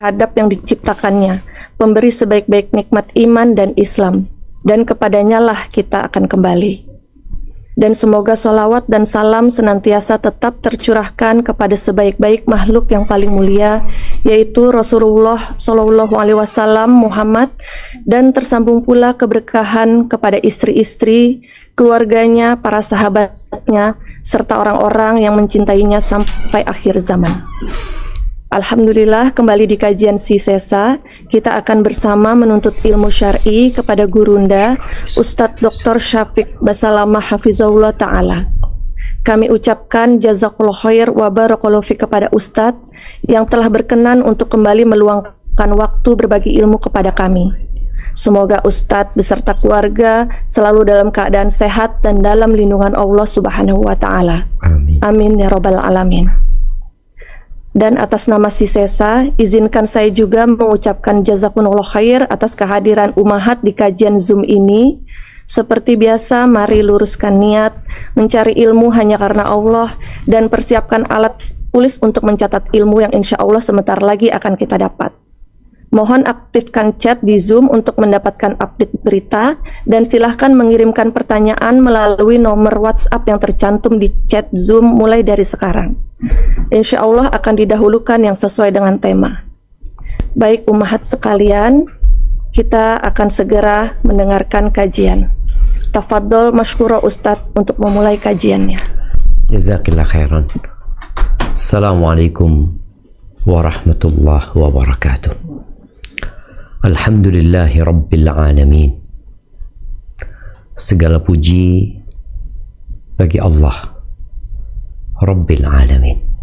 terhadap yang diciptakannya, pemberi sebaik-baik nikmat iman dan Islam, dan kepadanya lah kita akan kembali. Dan semoga sholawat dan salam senantiasa tetap tercurahkan kepada sebaik-baik makhluk yang paling mulia, yaitu Rasulullah Shallallahu Alaihi Wasallam Muhammad, dan tersambung pula keberkahan kepada istri-istri, keluarganya, para sahabatnya, serta orang-orang yang mencintainya sampai akhir zaman. Alhamdulillah, kembali di kajian Sisesa, kita akan bersama menuntut ilmu syar'i kepada Gurunda, Ustadz Dr. Syafiq Basalamah Hafizahullah Ta'ala. Kami ucapkan jazakallahu khair wa barakallahu fiik kepada Ustadz yang telah berkenan untuk kembali meluangkan waktu berbagi ilmu kepada kami. Semoga Ustadz beserta keluarga selalu dalam keadaan sehat dan dalam lindungan Allah Subhanahu wa Ta'ala. Amin. Amin ya Rabbal Alamin. Dan atas nama Sisesa, izinkan saya juga mengucapkan jazakumullah khair atas kehadiran Ummahat di kajian Zoom ini. Seperti biasa, mari luruskan niat, mencari ilmu hanya karena Allah, dan persiapkan alat tulis untuk mencatat ilmu yang insya Allah sebentar lagi akan kita dapat. Mohon aktifkan chat di Zoom untuk mendapatkan update berita, dan silahkan mengirimkan pertanyaan melalui nomor WhatsApp yang tercantum di chat Zoom mulai dari sekarang. Insya Allah akan didahulukan yang sesuai dengan tema. Baik ummahat sekalian, kita akan segera mendengarkan kajian. Tafadhol masykurah Ustadz untuk memulai kajiannya. Jazakillah khairan. Assalamualaikum warahmatullahi wabarakatuh. Alhamdulillahi Rabbil Alamin. Segala puji bagi Allah Rabbil Alamin.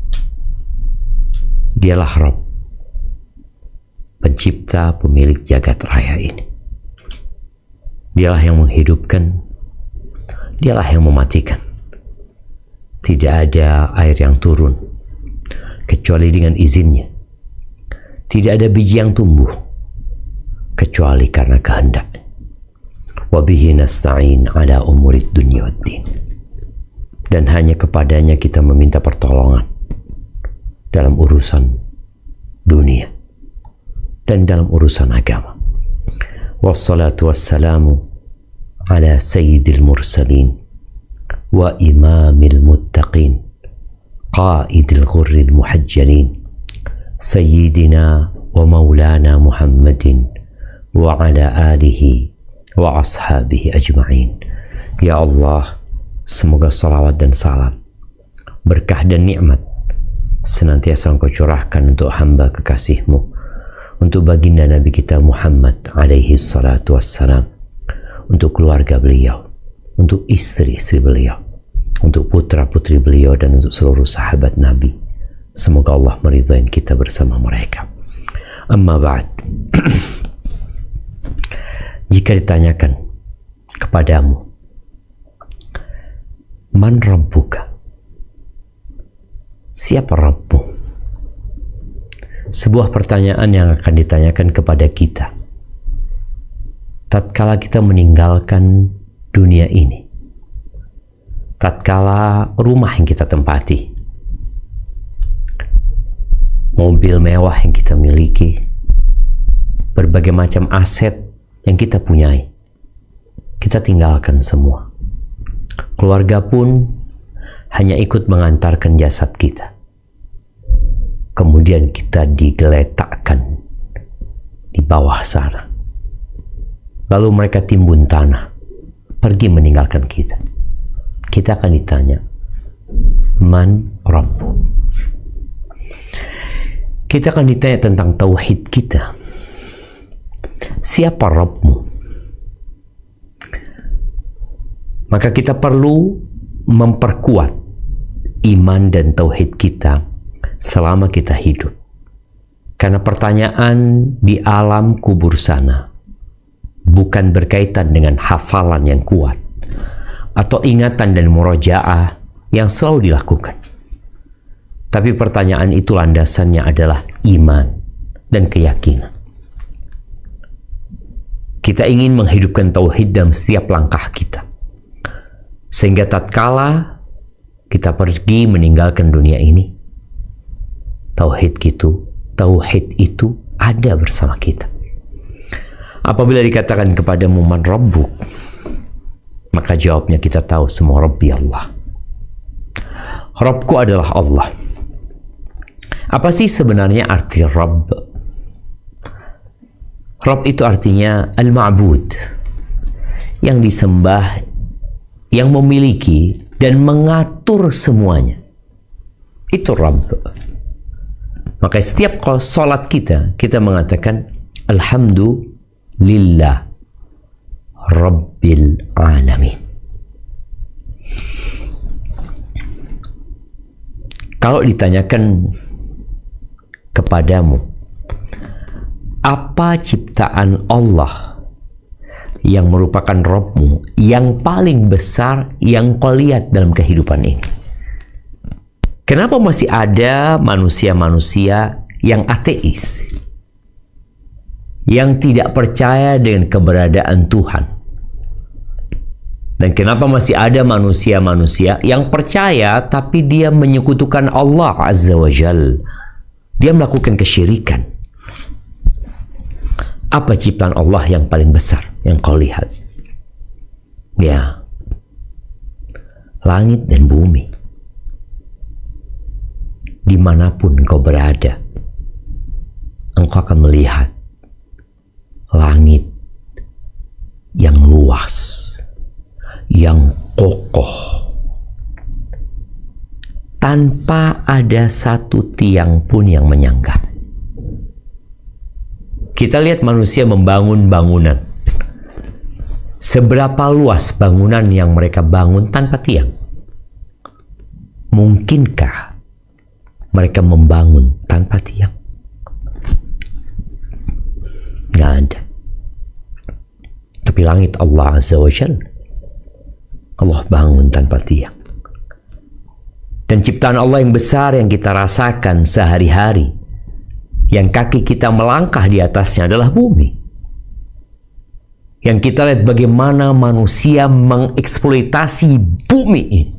Dialah Rabb, pencipta, pemilik jagat raya ini. Dialah yang menghidupkan, dialah yang mematikan. Tidak ada air yang turun kecuali dengan izinnya. Tidak ada biji yang tumbuh kecuali karena kehendak. Wa bihi nasta'in ala umurid dunya waddin. Dan hanya kepadanya kita meminta pertolongan dalam urusan dunia dan dalam urusan agama. Wassalatu wassalamu ala sayyidil mursalin wa imamil muttaqin qaidil ghurril muhajjalin sayyidina wa maulana Muhammadin wa ala alihi wa ashabihi ajma'in. Ya Allah, semoga salawat dan salam, berkah dan nikmat senantiasa Engkau curahkan untuk hamba kekasih-Mu, untuk baginda Nabi kita Muhammad alaihi salatu wassalam, untuk keluarga beliau, untuk istri-istri beliau, untuk putra-putri beliau, dan untuk seluruh sahabat Nabi. Semoga Allah meridai kita bersama mereka. Amma ba'd. Jika ditanyakan kepadamu, man rabbuka? Siapa Rabbmu? Sebuah pertanyaan yang akan ditanyakan kepada kita tatkala kita meninggalkan dunia ini, tatkala rumah yang kita tempati, mobil mewah yang kita miliki, berbagai macam aset yang kita punyai, kita tinggalkan semua. Keluarga pun hanya ikut mengantarkan jasad kita. Kemudian kita digeletakkan di bawah sana. Lalu mereka timbun tanah, pergi meninggalkan kita. Kita akan ditanya, man rabbu? Kita akan ditanya tentang tauhid kita. Siapa Rabbmu? Maka kita perlu memperkuat iman dan tauhid kita selama kita hidup. Karena pertanyaan di alam kubur sana bukan berkaitan dengan hafalan yang kuat atau ingatan dan murojaah yang selalu dilakukan. Tapi pertanyaan itu landasannya adalah iman dan keyakinan. Kita ingin menghidupkan tauhid dalam setiap langkah kita, sehingga tatkala kita pergi meninggalkan dunia ini, tauhid itu ada bersama kita. Apabila dikatakan kepadamu man rabbuk, maka jawabnya kita tahu semua Rabbi Allah. Rabbku adalah Allah. Apa sih sebenarnya arti Rabb? Rabb itu artinya al-ma'bud, yang disembah, yang memiliki dan mengatur semuanya. Itu Rabb. Maka setiap sholat kita mengatakan Alhamdulillah Rabbil Alamin. Kalau ditanyakan kepadamu, apa ciptaan Allah yang merupakan Rabbmu yang paling besar yang kau lihat dalam kehidupan ini? Kenapa masih ada manusia-manusia yang ateis, yang tidak percaya dengan keberadaan Tuhan? Dan kenapa masih ada manusia-manusia yang percaya tapi dia menyekutukan Allah Azza wa Jal? Dia melakukan kesyirikan. Apa ciptaan Allah yang paling besar yang kau lihat? Ya, langit dan bumi. Dimanapun engkau berada, engkau akan melihat langit yang luas, yang kokoh, tanpa ada satu tiang pun yang menyanggah. Kita lihat manusia membangun bangunan. Seberapa luas bangunan yang mereka bangun tanpa tiang? Mungkinkah mereka membangun tanpa tiang? Nggak ada. Tapi langit Allah Azza wa Jalla, Allah bangun tanpa tiang. Dan ciptaan Allah yang besar yang kita rasakan sehari-hari, yang kaki kita melangkah di atasnya adalah bumi. Yang kita lihat bagaimana manusia mengeksploitasi bumi ini.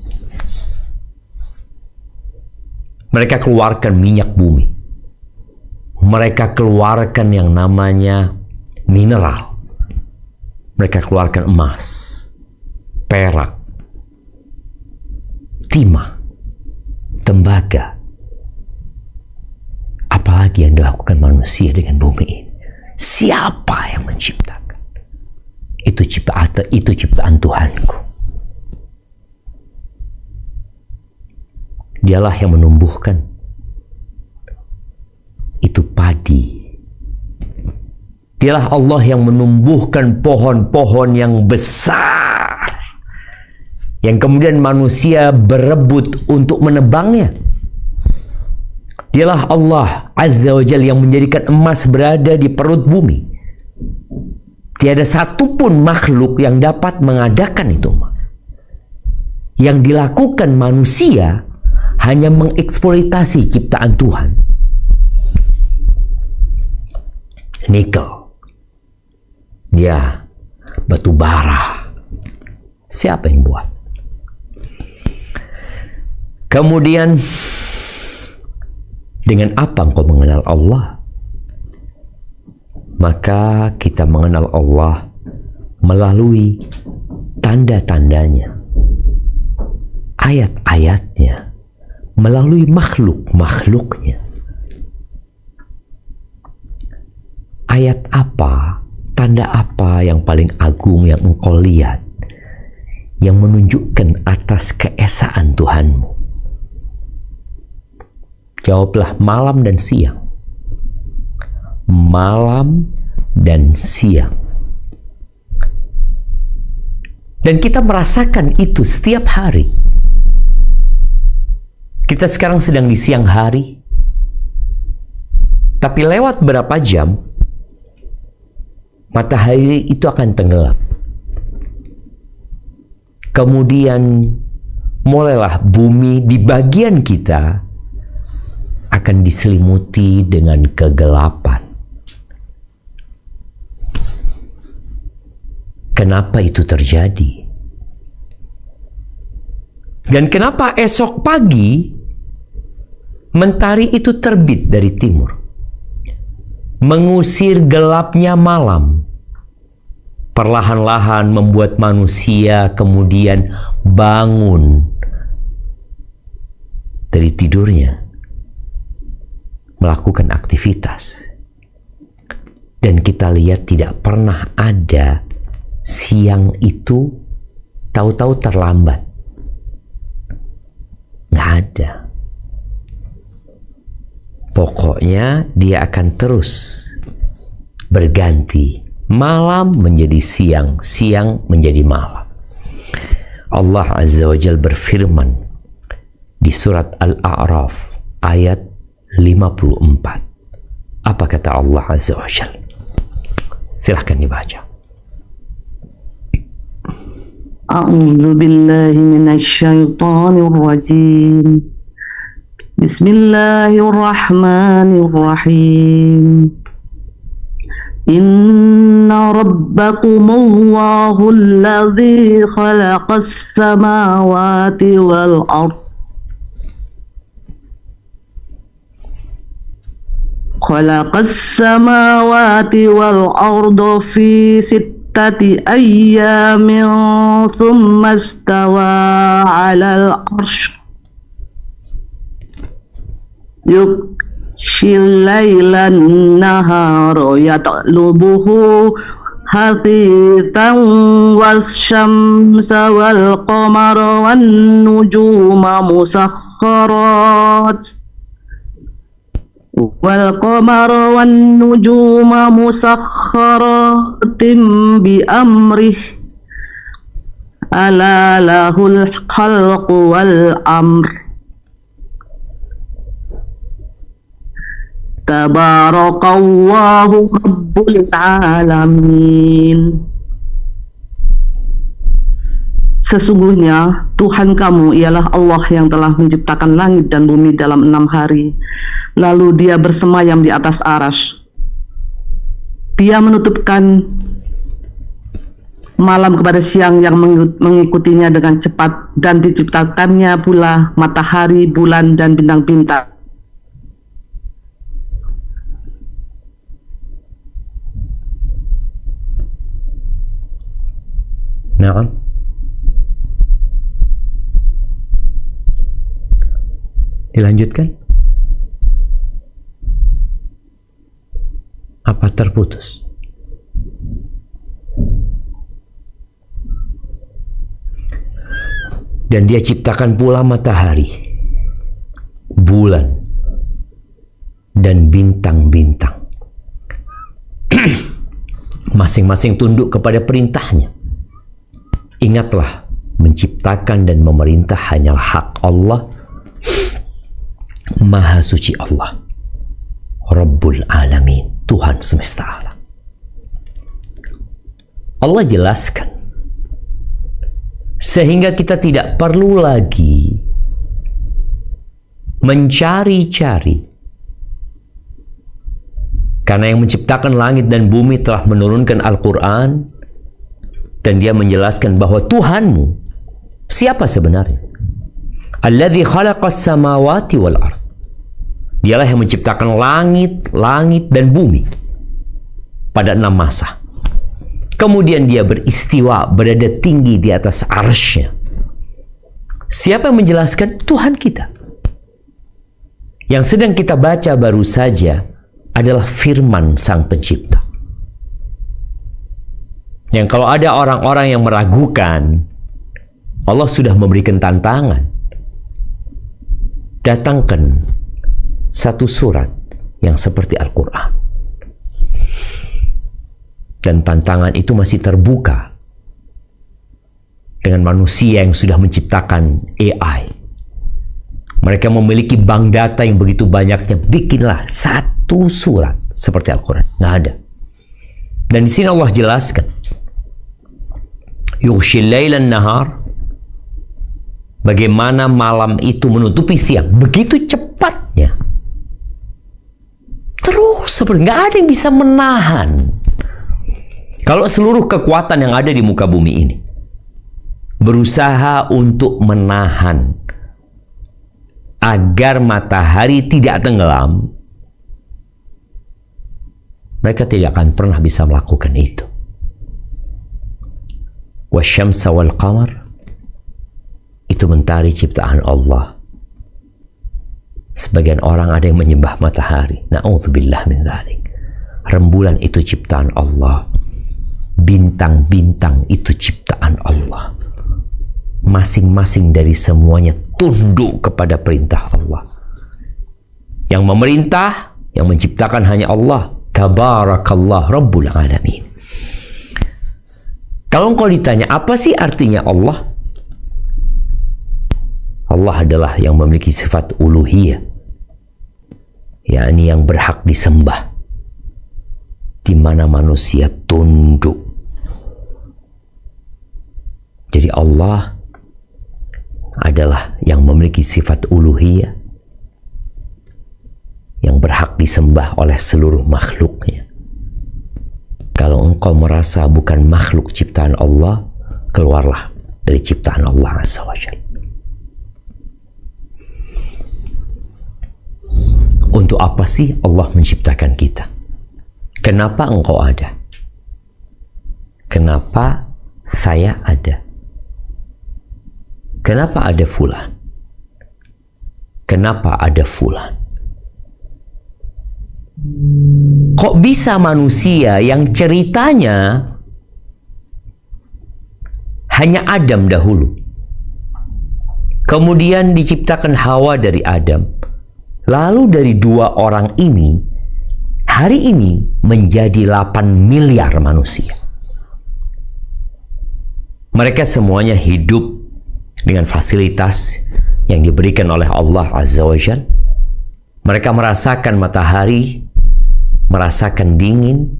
Mereka keluarkan minyak bumi. Mereka keluarkan yang namanya mineral. Mereka keluarkan emas, perak, timah, tembaga. Apalagi yang dilakukan manusia dengan bumi ini? Siapa yang menciptakan? Itu ciptaan Tuhanku. Dialah yang menumbuhkan itu padi. Dialah Allah yang menumbuhkan pohon-pohon yang besar, yang kemudian manusia berebut untuk menebangnya. Dialah Allah Azza wa Jalla yang menjadikan emas berada di perut bumi. Tiada satupun makhluk yang dapat mengadakan itu. Yang dilakukan manusia hanya mengeksploitasi ciptaan Tuhan. Nikel, ya, batu bara. Siapa yang buat? Kemudian, dengan apa engkau mengenal Allah? Maka kita mengenal Allah melalui tanda-tandanya, ayat-ayatnya, melalui makhluk-makhluknya. Ayat apa, tanda apa yang paling agung yang engkau lihat, yang menunjukkan atas keesaan Tuhanmu? Jawablah malam dan siang. Malam dan siang. Dan kita merasakan itu setiap hari. Kita sekarang sedang di siang hari. Tapi lewat berapa jam, matahari itu akan tenggelam. Kemudian mulailah bumi di bagian kita akan diselimuti dengan kegelapan. Kenapa itu terjadi? Dan kenapa esok pagi mentari itu terbit dari timur? mengusir gelapnya malam, perlahan-lahan membuat manusia kemudian bangun dari tidurnya, melakukan aktivitas. Dan kita lihat tidak pernah ada siang itu tahu-tahu terlambat. Nggak ada. Pokoknya dia akan terus berganti. Malam menjadi siang, siang menjadi malam. Allah Azza wa Jalla berfirman di surat Al-A'raf ayat 54. Apa kata Allah Azza wa Jalla? Silahkan dibaca. A'udzu billahi minasyaitonir rajim. Bismillahirrahmanirrahim. Inna rabbakumullahu alladzi khalaqas samawati wal ardh خلق السماوات والأرض في 6 أيام ثم استوى على العرش يغشي الليل النهار يطلبه حثيثا والشمس والقمر والنجوم مسخرات والقمر والنجوم مسخرات بأمره ألا له الخلق والأمر تبارك الله رب العالمين. Sesungguhnya Tuhan kamu ialah Allah yang telah menciptakan langit dan bumi dalam 6 hari. Lalu dia bersemayam di atas arsy. Dia menutupkan malam kepada siang yang mengikutinya dengan cepat, dan diciptakannya pula matahari, bulan, dan bintang-bintang. Naam. Dilanjutkan. Apa terputus? Dan dia ciptakan pula matahari, bulan, dan bintang-bintang. Masing-masing tunduk kepada perintahnya. Ingatlah, menciptakan dan memerintah hanyalah hak Allah. Maha suci Allah, Rabbul Alamin, Tuhan semesta alam. Allah jelaskan sehingga kita tidak perlu lagi mencari-cari, karena yang menciptakan langit dan bumi telah menurunkan Al-Quran, dan dia menjelaskan bahwa Tuhanmu siapa sebenarnya. Alladzi khalaqas samawati wal ardh. Dialah yang menciptakan langit dan bumi pada 6 masa. Kemudian dia beristiwa, berada tinggi di atas arsy-Nya. Siapa yang menjelaskan? Tuhan kita. Yang sedang kita baca baru saja adalah firman Sang Pencipta. Yang kalau ada orang-orang yang meragukan, Allah sudah memberikan tantangan. Datangkan satu surat yang seperti Al-Quran. Dan tantangan itu masih terbuka dengan manusia yang sudah menciptakan AI. Mereka memiliki bank data yang begitu banyaknya. Bikinlah satu surat seperti Al-Quran. Nggak ada. Dan di sini Allah jelaskan, yughshil lailan nahar, bagaimana malam itu menutupi siang begitu cepatnya. Terus seperti nggak ada yang bisa menahan. Kalau seluruh kekuatan yang ada di muka bumi ini berusaha untuk menahan agar matahari tidak tenggelam, mereka tidak akan pernah bisa melakukan itu. Wasyamsa wal qamar, itu mentari ciptaan Allah. Sebagian orang ada yang menyembah matahari. Na'udzubillah min dzalik. Rembulan itu ciptaan Allah. Bintang-bintang itu ciptaan Allah. Masing-masing dari semuanya tunduk kepada perintah Allah. Yang memerintah, yang menciptakan hanya Allah. Tabarakallah Rabbul Alamin. Kalau engkau ditanya, apa sih artinya Allah? Allah adalah yang memiliki sifat uluhiyah, yakni yang berhak disembah, di mana manusia tunduk. Jadi Allah adalah yang memiliki sifat uluhiyah, yang berhak disembah oleh seluruh makhluknya. Kalau engkau merasa bukan makhluk ciptaan Allah, keluarlah dari ciptaan Allah Azza wa Jalla. Untuk apa sih Allah menciptakan kita? Kenapa engkau ada? Kenapa saya ada? Kenapa ada fulan? Kenapa ada fulan? Kok bisa manusia yang ceritanya hanya Adam dahulu, kemudian diciptakan Hawa dari Adam, lalu dari dua orang ini hari ini menjadi 8 miliar manusia. Mereka semuanya hidup dengan fasilitas yang diberikan oleh Allah Azza wa Jalla. Mereka merasakan matahari, merasakan dingin,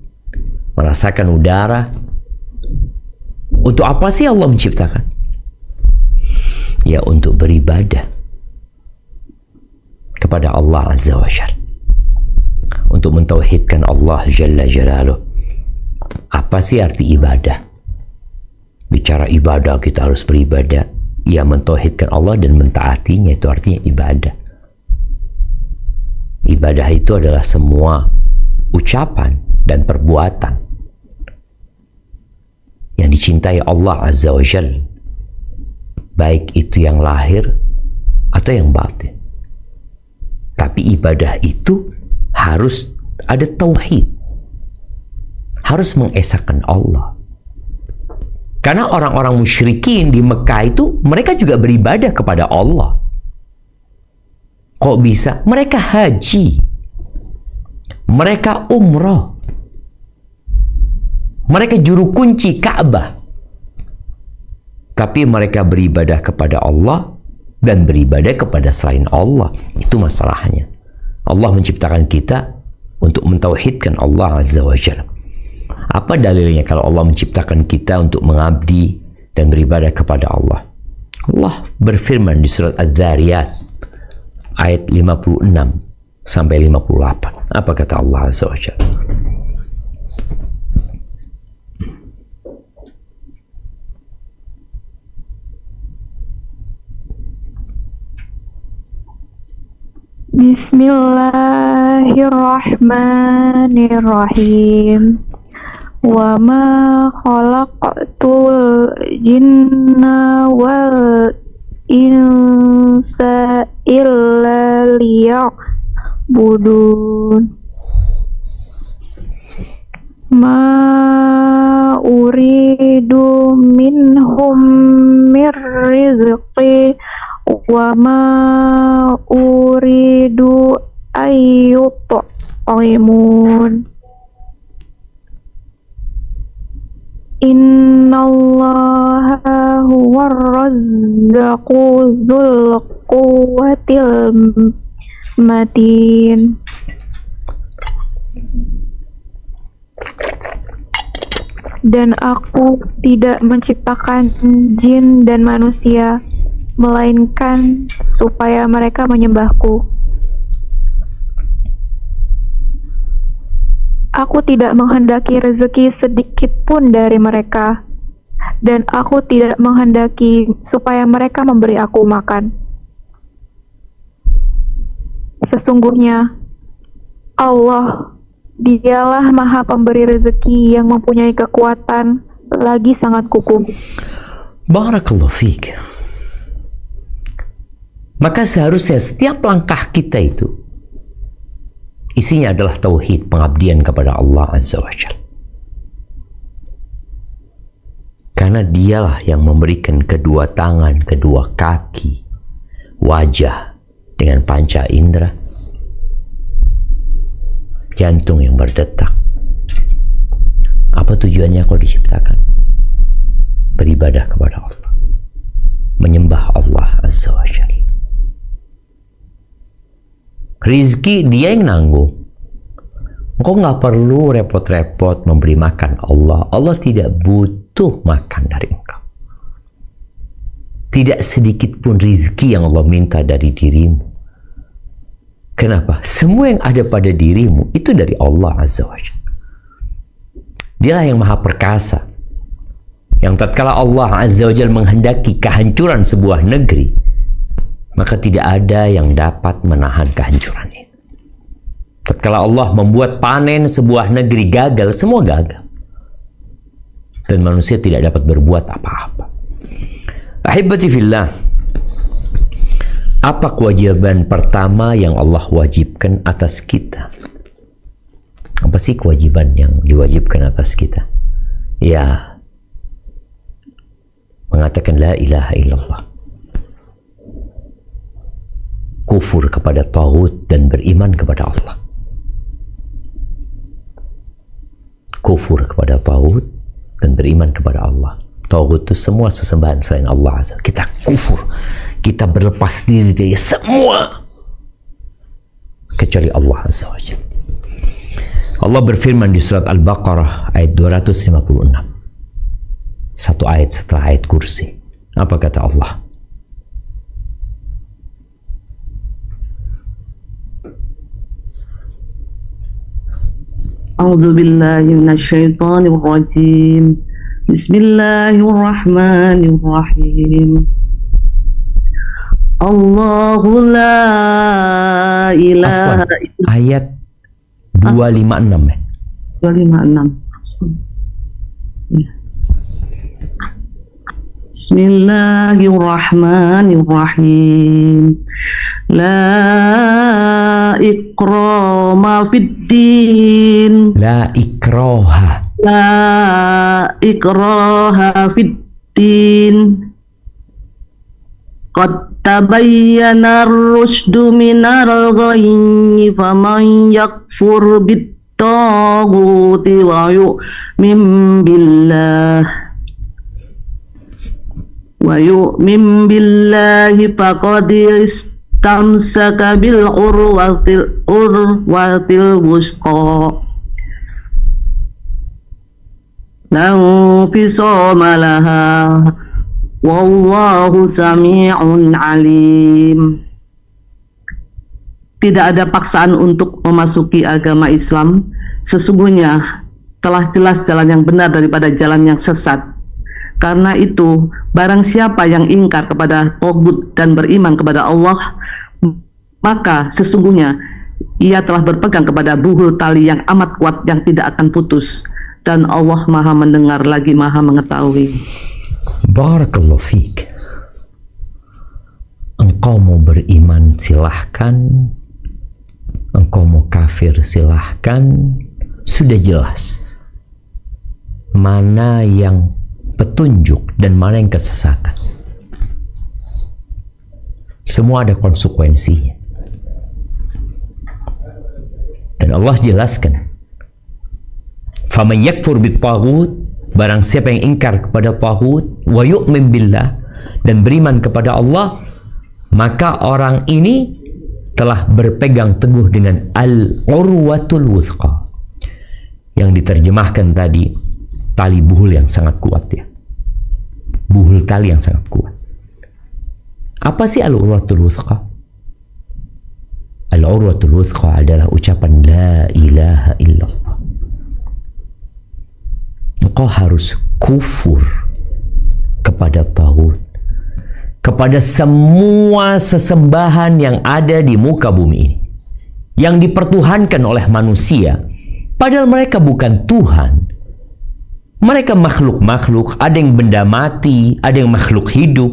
merasakan udara. Untuk apa sih Allah menciptakan? Ya, untuk beribadah kepada Allah Azza wa Jalla, untuk mentauhidkan Allah Jalla Jalaluh. Apa sih arti ibadah? Bicara ibadah, kita harus beribadah. Ya, mentauhidkan Allah dan mentaatinya, itu artinya ibadah. Ibadah itu adalah semua ucapan dan perbuatan yang dicintai Allah Azza wa Jalla, baik itu yang lahir atau yang batin. Tapi ibadah itu harus ada tauhid, harus mengesahkan Allah. Karena orang-orang musyrikin di Mekah itu, mereka juga beribadah kepada Allah. Kok bisa? Mereka haji, mereka umrah, mereka juru kunci Ka'bah. Tapi mereka beribadah kepada Allah dan beribadah kepada selain Allah. Itu masalahnya. Allah menciptakan kita untuk mentauhidkan Allah Azza wa Jalla. Apa dalilnya kalau Allah menciptakan kita untuk mengabdi dan beribadah kepada Allah? Allah berfirman di surat Adz-Dzariyat ayat 56 sampai 58. Apa kata Allah Azza wa Jalla? Bismillahirrahmanirrahim. Wa ma khalaqtul jinna wal insa illa liya'budun. Ma uridu minhum mir rizqi wa ma uridu ayyut'imun. Innallaha huwar razzaqu dzul quwwatil matin. Dan aku tidak menciptakan jin dan manusia melainkan supaya mereka menyembahku. Aku tidak menghendaki rezeki sedikit pun dari mereka, dan aku tidak menghendaki supaya mereka memberi aku makan. Sesungguhnya Allah Dialah Maha Pemberi rezeki yang mempunyai kekuatan, lagi sangat kukuh. Barakallahu fiik. Maka seharusnya setiap langkah kita itu isinya adalah tauhid, pengabdian kepada Allah Azza wa Jalla. Karena dialah yang memberikan kedua tangan, kedua kaki, wajah dengan panca indera, jantung yang berdetak. Apa tujuannya kau diciptakan? Beribadah kepada Allah, menyembah Allah Azza wa Jalla. Rizki dia yang nanggung. Engkau nggak perlu repot-repot memberi makan Allah. Allah tidak butuh makan dari engkau. Tidak sedikit pun rizki yang Allah minta dari dirimu. Kenapa? Semua yang ada pada dirimu itu dari Allah Azza wa Jalla. Dialah yang maha perkasa. Yang tatkala Allah Azza wa Jalla menghendaki kehancuran sebuah negeri, maka tidak ada yang dapat menahan kehancuran itu. Tatkala Allah membuat panen sebuah negeri gagal, semua gagal. Dan manusia tidak dapat berbuat apa-apa. Ahibati fillah, apa kewajiban pertama yang Allah wajibkan atas kita? Apa sih kewajiban yang diwajibkan atas kita? Ya, mengatakan la ilaha illallah, kufur kepada taghut dan beriman kepada Allah. Kufur kepada taghut dan beriman kepada Allah. Taghut itu semua sesembahan selain Allah Azza. Kita kufur, kita berlepas diri dari semua kecuali Allah Azza wa Jalla. Allah berfirman di surat Al-Baqarah ayat 256. Satu ayat setelah ayat kursi. Apa kata Allah? A'udzu billahi minasyaitonir rajim. Bismillahirrahmanirrahim. Allahu la ilaha Afwan, ayat 256 ya. 256. Ya. Bismillahirrahmanirrahim. La ikrama fid din. La ikraha. La ikraha fid din. Qad tabayyana ar-rusydu minal ghayyi faman yakfur bit-taghuti wa yu'min billahi faqad istamsaka bil urwatil wusqa la infisama laha wallahu sami'un alim. Tidak ada paksaan untuk memasuki agama Islam. Sesungguhnya telah jelas jalan yang benar daripada jalan yang sesat. Karena itu, barang siapa yang ingkar kepada taghut dan beriman kepada Allah, maka sesungguhnya ia telah berpegang kepada buhul tali yang amat kuat yang tidak akan putus. Dan Allah Maha mendengar lagi Maha mengetahui. Barakallahu fiik. Engkau mau beriman silahkan, engkau mau kafir silahkan. Sudah jelas mana yang petunjuk dan mana yang kesesatan. Semua ada konsekuensinya. Dan Allah jelaskan, faman yakfur bit-taghut, barang siapa yang ingkar kepada taghut, wa yu'min billah, dan beriman kepada Allah, maka orang ini telah berpegang teguh dengan al-urwatul wuthqa, yang diterjemahkan tadi tali buhul yang sangat kuat ya. Buhul tali yang sangat kuat. Apa sih al-urwatul wuthqa? Al-urwatul wuthqa adalah ucapan la ilaha illallah. Engkau harus kufur kepada taghut, kepada semua sesembahan yang ada di muka bumi ini, yang dipertuhankan oleh manusia Padahal mereka bukan Tuhan. Mereka makhluk-makhluk, ada yang benda mati, ada yang makhluk hidup,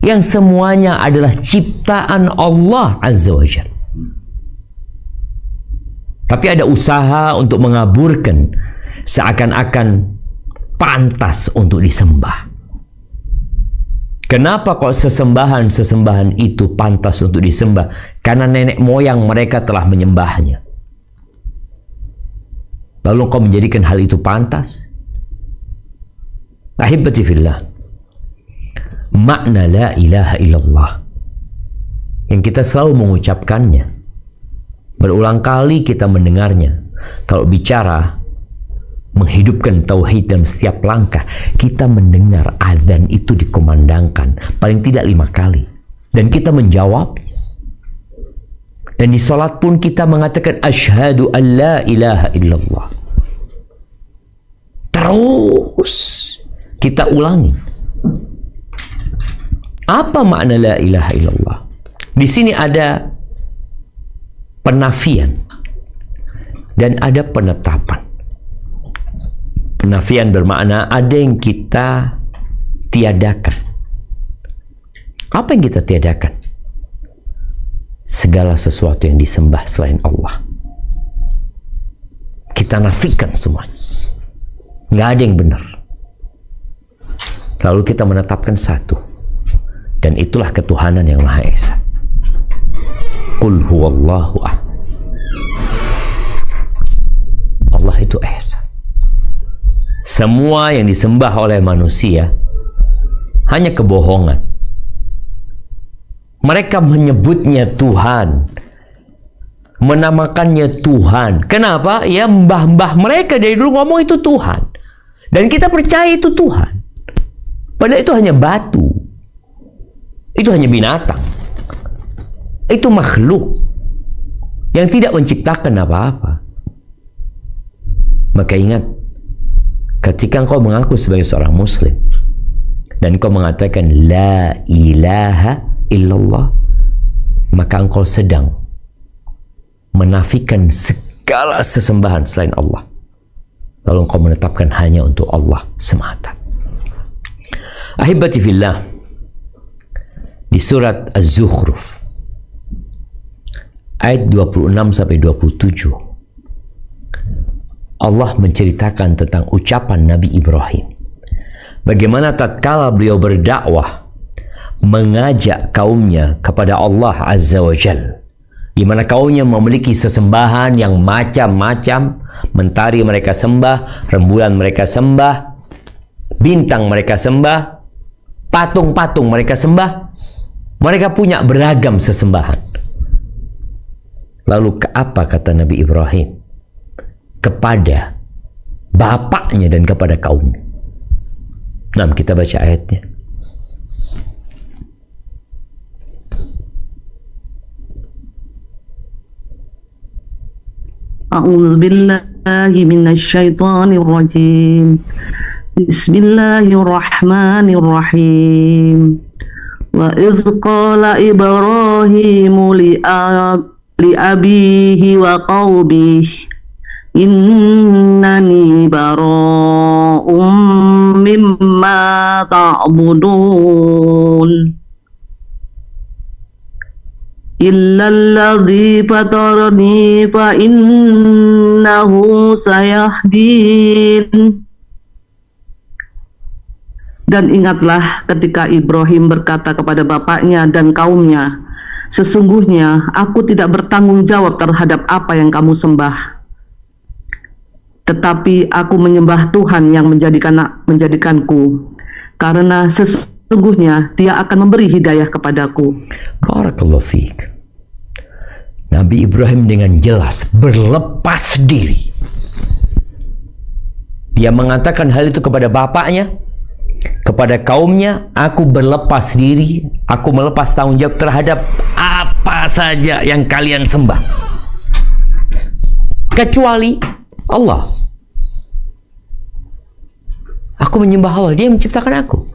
yang semuanya adalah ciptaan Allah Azza wa Jalla. Tapi ada usaha untuk mengaburkan seakan-akan pantas untuk disembah. Kenapa kok sesembahan-sesembahan itu pantas untuk disembah? Karena nenek moyang mereka telah menyembahnya. Lalu kau menjadikan hal itu pantas? Ahibati fillah, makna la ilaha illallah yang kita selalu mengucapkannya, berulang kali kita mendengarnya. Kalau bicara menghidupkan tauhid dalam setiap langkah, kita mendengar azan itu dikumandangkan paling tidak 5 kali, dan kita menjawab. Dan di salat pun kita mengatakan asyhadu an la ilaha illallah. Terus kita ulangi. Apa makna la ilaha illallah? Di sini ada penafian dan ada penetapan. Penafian bermakna ada yang kita tiadakan. Apa yang kita tiadakan? Segala sesuatu yang disembah selain Allah. Kita nafikan semuanya. Nggak ada yang benar. Lalu kita menetapkan satu, dan itulah ketuhanan yang Maha Esa. Qul huwallahu ahad. Allah itu Esa. Semua yang disembah oleh manusia hanya kebohongan. Mereka menyebutnya Tuhan, menamakannya Tuhan. Kenapa? Ya, mbah-mbah mereka dari dulu ngomong itu Tuhan, dan kita percaya itu Tuhan. Padahal itu hanya batu, itu hanya binatang, itu makhluk yang tidak menciptakan apa-apa. Maka ingat, ketika engkau mengaku sebagai seorang muslim dan engkau mengatakan la ilaha illallah, maka engkau sedang menafikan segala sesembahan selain Allah. Lalu engkau menetapkan hanya untuk Allah semata. Ahibati fillah, di surat Az-Zukhruf ayat 26-27 Allah menceritakan tentang ucapan Nabi Ibrahim. Bagaimana tatkala beliau berdakwah mengajak kaumnya kepada Allah Azza wa Jalla, di mana kaumnya memiliki sesembahan yang macam-macam. Mentari mereka sembah, rembulan mereka sembah, bintang mereka sembah, patung-patung mereka sembah. Mereka punya beragam sesembahan. Lalu apa kata Nabi Ibrahim kepada bapaknya dan kepada kaumnya? Nah, kita baca ayatnya. A'udzu billahi minasy syaithanir rajim. Bismillahirrahmanirrahim. Wa idz qala Ibrahimu li abihi wa qaumihi innani bara'um mimma ta'budun illa alladhi fatarani fa innahu sayahdin. Dan ingatlah ketika Ibrahim berkata kepada bapaknya dan kaumnya, sesungguhnya aku tidak bertanggung jawab terhadap apa yang kamu sembah, tetapi aku menyembah Tuhan yang menjadikanku, karena sesungguhnya Dia akan memberi hidayah kepadaku. Barakallahu fiik. Nabi Ibrahim dengan jelas berlepas diri. Dia mengatakan hal itu kepada bapaknya, kepada kaumnya. Aku berlepas diri, aku melepas tanggung jawab terhadap apa saja yang kalian sembah, kecuali Allah. Aku menyembah Allah, Dia menciptakan aku.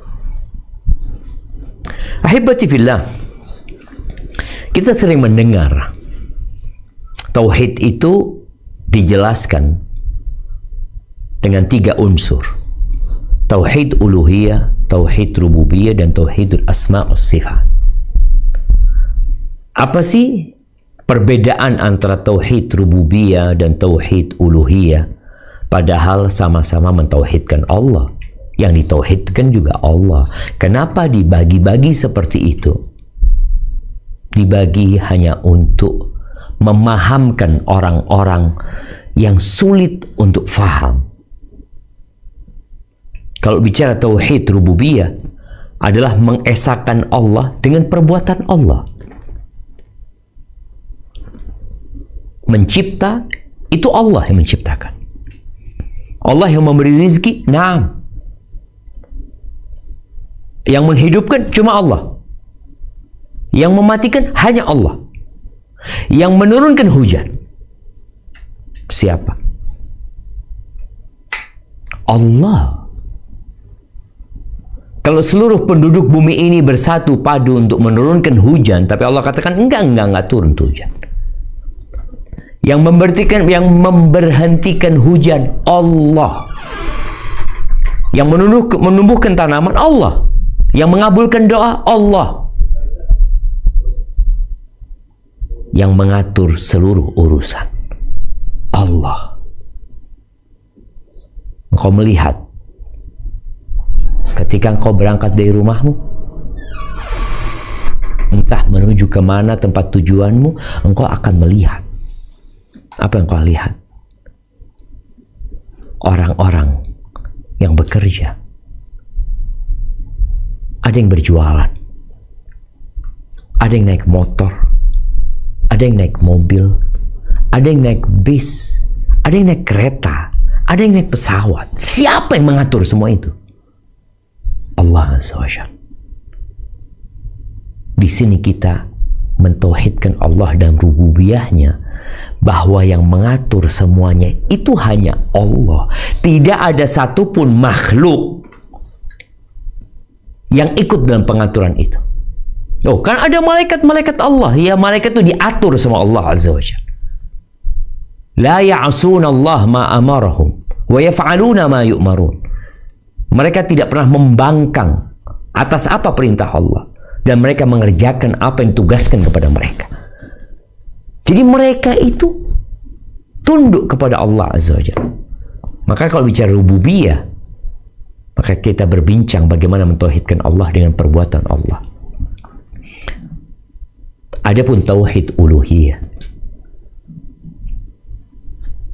Ahibati fillah, kita sering mendengar tauhid itu dijelaskan dengan 3 unsur. Tauhid uluhiyah, tauhid rububiyah, dan tauhidul asma' was sifat. Apa sih perbedaan antara tauhid rububiyah dan tauhid uluhiyah? Padahal sama-sama mentauhidkan Allah. Yang ditauhidkan juga Allah. Kenapa dibagi-bagi seperti itu? Dibagi hanya untuk memahamkan orang-orang yang sulit untuk faham. Kalau bicara tauhid rububiyah adalah mengesahkan Allah dengan perbuatan Allah. Mencipta, itu Allah yang menciptakan. Allah yang memberi rezeki, naam. Yang menghidupkan cuma Allah. Yang mematikan hanya Allah. Yang menurunkan hujan, siapa? Allah. Kalau seluruh penduduk bumi ini bersatu padu untuk menurunkan hujan, tapi Allah katakan enggak turun hujan. Yang memberhentikan hujan, Allah. Yang menumbuhkan tanaman, Allah. Yang mengabulkan doa, Allah. Yang mengatur seluruh urusan, Allah. Engkau melihat ketika engkau berangkat dari rumahmu, entah menuju kemana tempat tujuanmu, engkau akan melihat. Apa yang engkau lihat? Orang-orang yang bekerja. Ada yang berjualan, ada yang naik motor, ada yang naik mobil, ada yang naik bis, ada yang naik kereta, ada yang naik pesawat. Siapa yang mengatur semua itu? Allah Azza wa Jalla. Di sini kita mentauhidkan Allah dan rububiyahnya, bahwa yang mengatur semuanya itu hanya Allah. Tidak ada satupun makhluk yang ikut dalam pengaturan itu. Oh, kan ada malaikat-malaikat Allah. Ya, malaikat itu diatur sama Allah Azza wa Jalla. La ya'asuna Allah ma amarahum wa yaf'aluna ma yu'marun. Mereka tidak pernah membangkang atas apa perintah Allah, dan mereka mengerjakan apa yang ditugaskan kepada mereka. Jadi mereka itu tunduk kepada Allah Azza wa Jalla. Maka kalau bicara rububiyah, maka kita berbincang bagaimana mentauhidkan Allah dengan perbuatan Allah. Adapun tauhid uluhiyah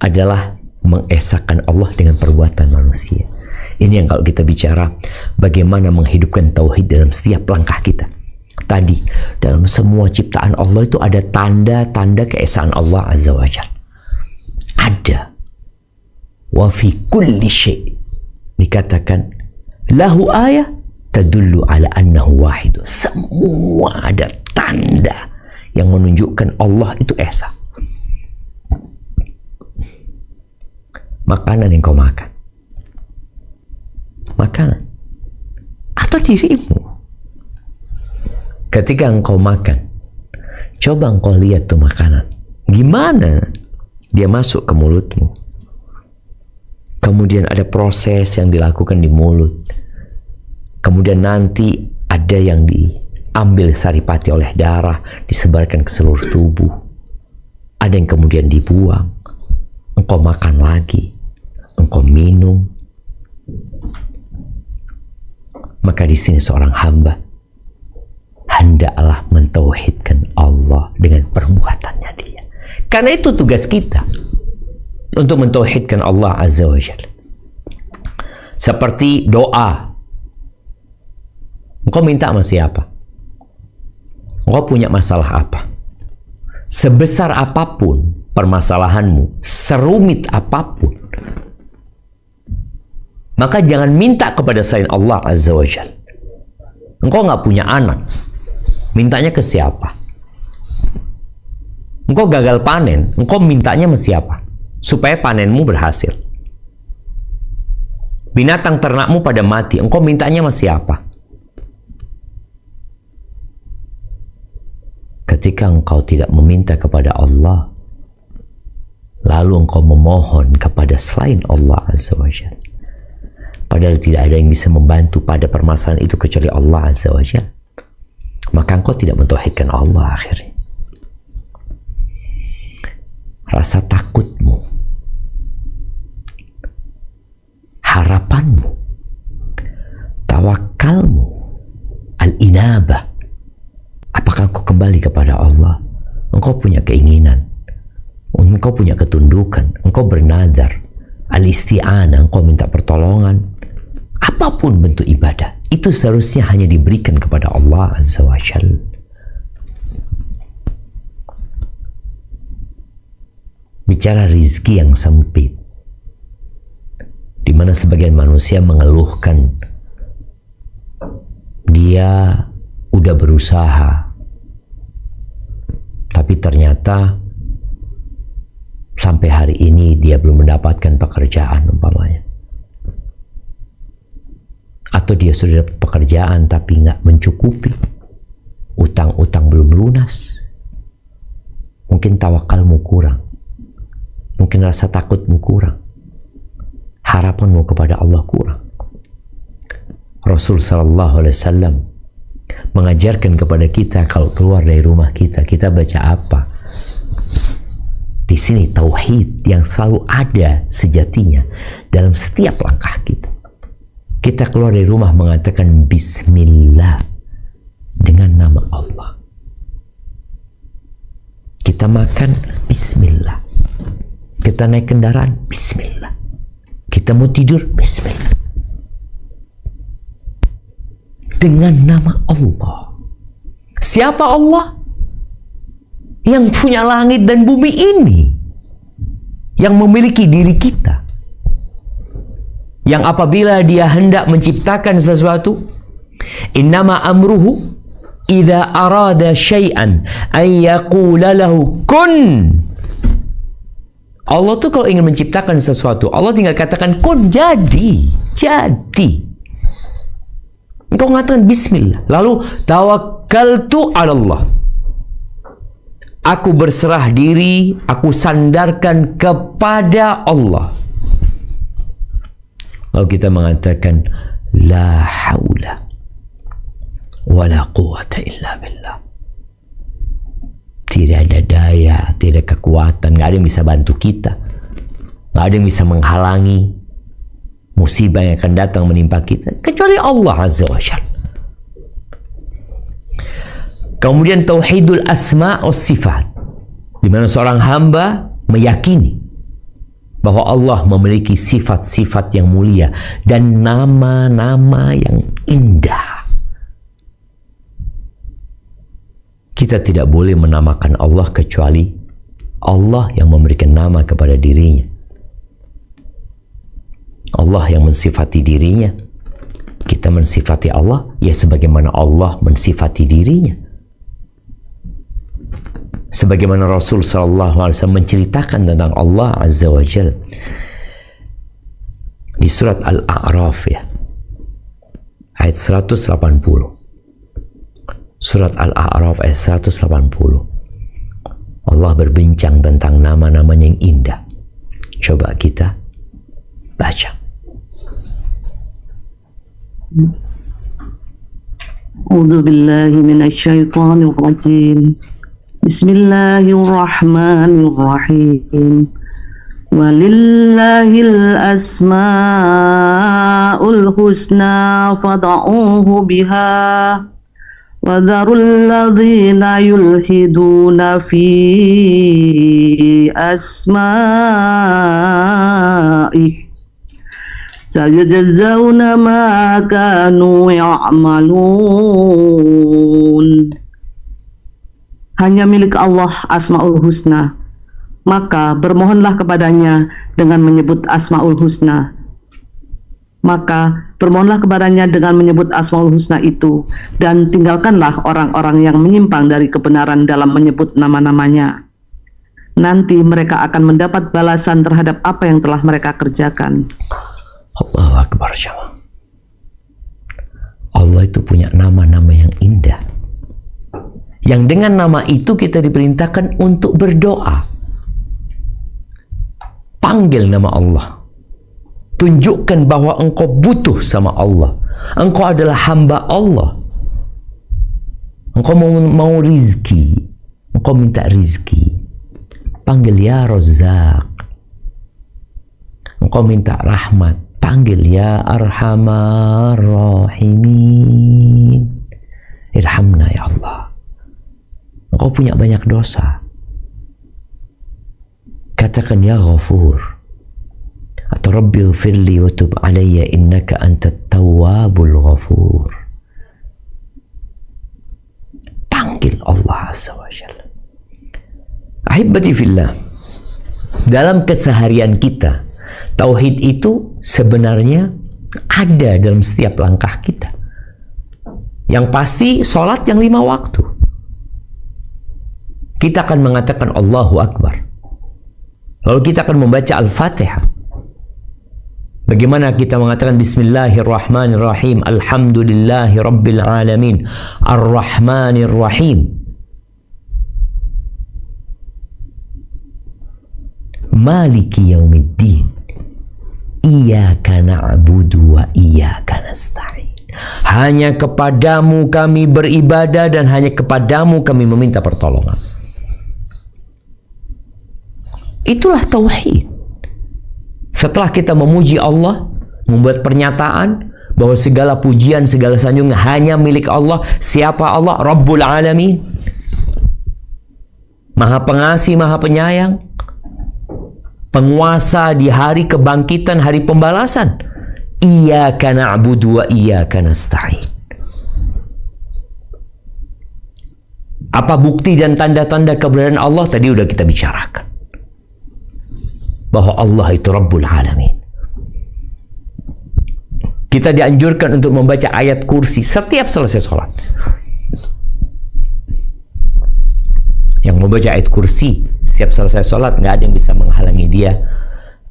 adalah mengesahkan Allah dengan perbuatan manusia. Ini yang kalau kita bicara bagaimana menghidupkan tauhid dalam setiap langkah kita. Tadi, dalam semua ciptaan Allah itu ada tanda-tanda keesaan Allah Azza wa Jalla. Ada. Wa fi kulli syai', dikatakan lahu ayah tadullu ala annahu wahid. Semua ada tanda yang menunjukkan Allah itu esa. Makanan yang kau makan, makanan atau dirimu, ketika engkau makan, coba engkau lihat tuh makanan, gimana dia masuk ke mulutmu. Kemudian ada proses yang dilakukan di mulut. Kemudian nanti ada yang diambil saripati oleh darah, disebarkan ke seluruh tubuh. Ada yang kemudian dibuang. Engkau makan lagi, engkau minum. Maka di sini seorang hamba hendaklah mentauhidkan Allah dengan perbuatannya dia. Karena itu tugas kita, untuk mentauhidkan Allah Azza wa Jalla. Seperti doa. Engkau minta sama siapa? Engkau punya masalah apa? Sebesar apapun permasalahanmu, serumit apapun, maka jangan minta kepada selain Allah Azza wa Jalla. Engkau nggak punya anak, mintanya ke siapa? Engkau gagal panen, engkau mintanya sama siapa? Supaya panenmu berhasil. Binatang ternakmu pada mati, engkau mintanya sama siapa? Ketika engkau tidak meminta kepada Allah, lalu engkau memohon kepada selain Allah Azza wa Jalla, padahal tidak ada yang bisa membantu pada permasalahan itu kecuali Allah Azza wa Jalla, maka engkau tidak mentauhidkan Allah. Akhirnya rasa takutmu, harapanmu, tawakalmu, al-inabah, apakah engkau kembali kepada Allah? Engkau punya keinginan, engkau punya ketundukan, engkau bernadar, al-isti'anah, engkau minta pertolongan. Apapun bentuk ibadah, itu seharusnya hanya diberikan kepada Allah Azza wa Jalla. Bicara rizki yang sempit, di mana sebagian manusia mengeluhkan dia udah berusaha, tapi ternyata sampai hari ini dia belum mendapatkan pekerjaan umpamanya, atau dia sudah dapat pekerjaan tapi nggak mencukupi, utang-utang belum lunas, mungkin tawakalmu kurang, mungkin rasa takutmu kurang, harapanmu kepada Allah kurang. Rasul sallallahu alaihi wasallam mengajarkan kepada kita kalau keluar dari rumah kita baca apa? Di sini tauhid yang selalu ada sejatinya dalam setiap langkah kita. Kita keluar dari rumah mengatakan bismillah, dengan nama Allah. Kita makan bismillah. Kita naik kendaraan bismillah. Kita mau tidur bismillah. Dengan nama Allah. Siapa Allah? Yang punya langit dan bumi ini, yang memiliki diri kita, yang apabila dia hendak menciptakan sesuatu, innama amruhu idza arada syai'an ay yaqula lahu kun. Allah tuh kalau ingin menciptakan sesuatu, Allah tinggal katakan kun, jadi. Engkau mengatakan bismillah, lalu tawakkaltu 'ala Allah. Aku berserah diri, aku sandarkan kepada Allah. Lalu kita mengatakan la haula wala quwata illa billah. Tidak ada daya, tidak ada kekuatan, nggak ada yang bisa bantu kita, nggak ada yang bisa menghalangi musibah yang akan datang menimpa kita kecuali Allah Azza wa Jalla. Kemudian tauhidul asma' was sifat, di mana seorang hamba meyakini bahwa Allah memiliki sifat-sifat yang mulia dan nama-nama yang indah. Kita tidak boleh menamakan Allah kecuali Allah yang memberikan nama kepada dirinya. Allah yang mensifati dirinya, kita mensifati Allah ya sebagaimana Allah mensifati dirinya. Sebagaimana Rasul sallallahu alaihi wasallam menceritakan tentang Allah Azza wa Jalla di surat Al-A'raf ya, ayat 180. Surat Al-A'raf ayat 180. Allah berbincang tentang nama-namanya yang indah. Coba kita baca. A'udzu billahi minasyaitonir rajim. Bismillahirrahmanirrahim. Walillahil asmaul husna fad'uuhu biha wa dharul ladzina yulhiduna fi asma'ih sayajzauna ma kanu ya'malun. Hanya milik Allah Asmaul Husna, maka bermohonlah kepadanya dengan menyebut Asmaul Husna. Maka bermohonlah kepadanya dengan menyebut Asmaul Husna itu, dan tinggalkanlah orang-orang yang menyimpang dari kebenaran dalam menyebut nama-namanya. Nanti mereka akan mendapat balasan terhadap apa yang telah mereka kerjakan. Allahu Akbar jamaah. Allah itu punya nama-nama yang indah, yang dengan nama itu kita diperintahkan untuk berdoa. Panggil nama Allah. Tunjukkan bahwa engkau butuh sama Allah. Engkau adalah hamba Allah. Engkau mau rizki. Engkau minta rizki. Panggil ya Razzaq. Engkau minta rahmat. Panggil ya Arhamar Rahimin. Irhamna ya Allah. Engkau punya banyak dosa. Katakan ya Ghafur. Atau Rabbi ghfirli wa tub alayya innaka antat tawwabul ghafur. Panggil Allah Azza wa Jalla. Ahibati fillah, dalam keseharian kita, tauhid itu sebenarnya ada dalam setiap langkah kita. Yang pasti sholat yang 5 waktu. Kita akan mengatakan Allahu Akbar. Lalu kita akan membaca Al-Fatihah. Bagaimana kita mengatakan Bismillahirrahmanirrahim, Alhamdulillahi Rabbil Alamin, Ar-Rahmanir-Rahim. Maliki Yaumiddin, Iyyaka na'budu wa iyyaka nasta'in. Hanya kepadamu kami beribadah dan hanya kepadamu kami meminta pertolongan. Itulah tauhid. Setelah kita memuji Allah, membuat pernyataan bahwa segala pujian, segala sanjungan hanya milik Allah. Siapa Allah? Rabbul Alamin. Maha pengasih, maha penyayang. Penguasa di hari kebangkitan, hari pembalasan. Iyyaka na'budu wa iyyaka nasta'in. Apa bukti dan tanda-tanda keberadaan Allah? Tadi udah kita bicarakan. Bahwa Allah itu Rabbul Alamin. Kita dianjurkan untuk membaca ayat kursi setiap selesai sholat. Yang membaca ayat kursi setiap selesai sholat, nggak ada yang bisa menghalangi dia,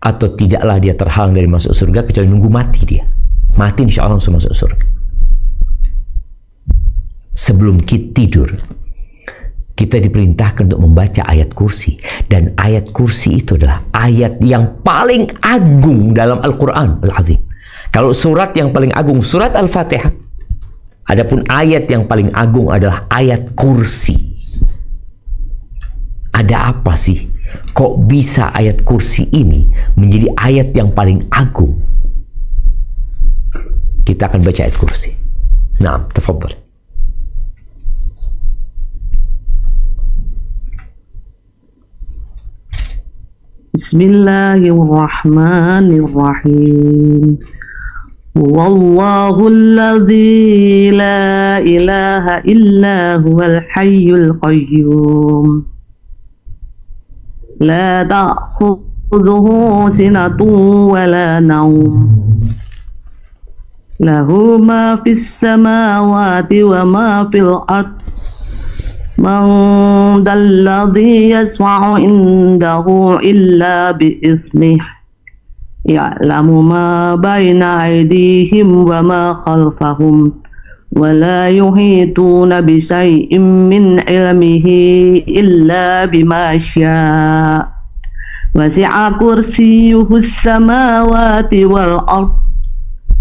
atau tidaklah dia terhalang dari masuk surga kecuali nunggu mati dia. Mati insya Allah langsung masuk surga. Sebelum kita tidur, kita diperintahkan untuk membaca ayat kursi. Dan ayat kursi itu adalah ayat yang paling agung dalam Al-Quran Al-Azim. Kalau surat yang paling agung, surat Al-Fatihah. Adapun ayat yang paling agung adalah ayat kursi. Ada apa sih? Kok bisa ayat kursi ini menjadi ayat yang paling agung? Kita akan baca ayat kursi. Naam, tafadhal. Bismillahirrahmanirrahim. Wallahu alladzi la ilaha illa huwal hayyul qayyum. La ta'khudhuhu sinatun wa la nawm. Lahu ma fis samawati wa ma fil ardh. Man dalladhi yasma'u indahu illa bi'iznih. Ya'lamu ma baina aydihim wa ma khalfahum. Wa la yuhituna bisay'in min ilmihi illa bima syaa. Wasi'a kursiyyuhu as-samawati wal ardh.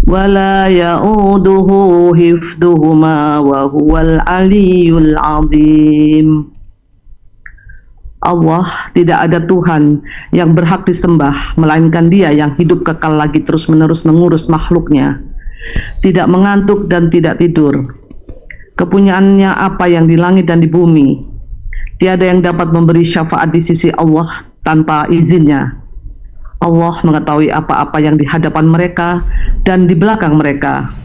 Wala ya'uduhu hifduhuma wa huwal aliyyul azim. Allah, tidak ada Tuhan yang berhak disembah melainkan Dia yang hidup kekal lagi terus-menerus mengurus makhluknya, tidak mengantuk dan tidak tidur. Kepunyaannya apa yang di langit dan di bumi. Tiada yang dapat memberi syafaat di sisi Allah tanpa izinnya. Allah mengetahui apa-apa yang di hadapan mereka dan di belakang mereka,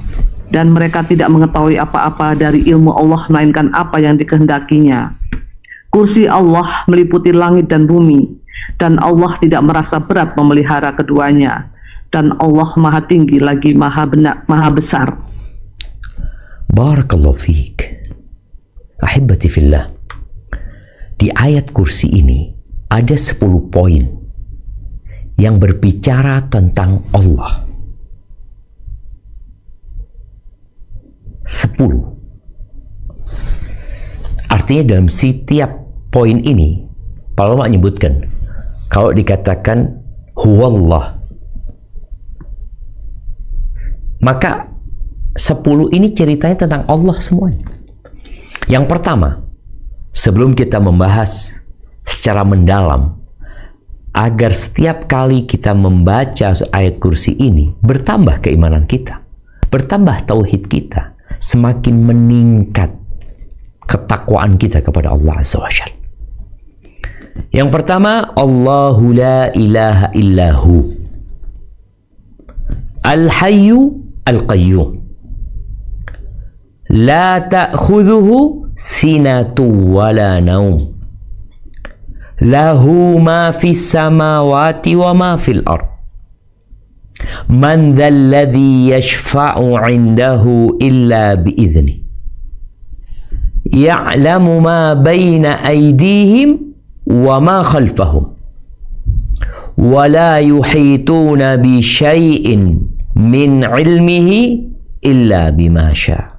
dan mereka tidak mengetahui apa-apa dari ilmu Allah melainkan apa yang dikehendakinya. Kursi Allah meliputi langit dan bumi, dan Allah tidak merasa berat memelihara keduanya, dan Allah maha tinggi lagi maha besar. Barakallahu fiik. Ahibati fillah. Di ayat kursi ini ada 10 poin yang berbicara tentang Allah. 10. Artinya dalam setiap poin ini, para ulama menyebutkan, kalau dikatakan huwallah. Maka 10 ini ceritanya tentang Allah semuanya. Yang pertama, sebelum kita membahas secara mendalam, agar setiap kali kita membaca ayat kursi ini, bertambah keimanan kita, bertambah tauhid kita, semakin meningkat ketakwaan kita kepada Allah Azza wa Jalla. Yang pertama, Allahu la ilaha illahu al-hayyu al-qayyum la ta'khudhuhu sinatu wa la naum lahu ma fis samawati wa ma fil ard man dhal ladzi yashfa'u 'indahu illa bi idzni ya'lamu ma baina aydihim wa ma khalfahum wa la yuhituna bi syai'in min 'ilmihi illa bima syaa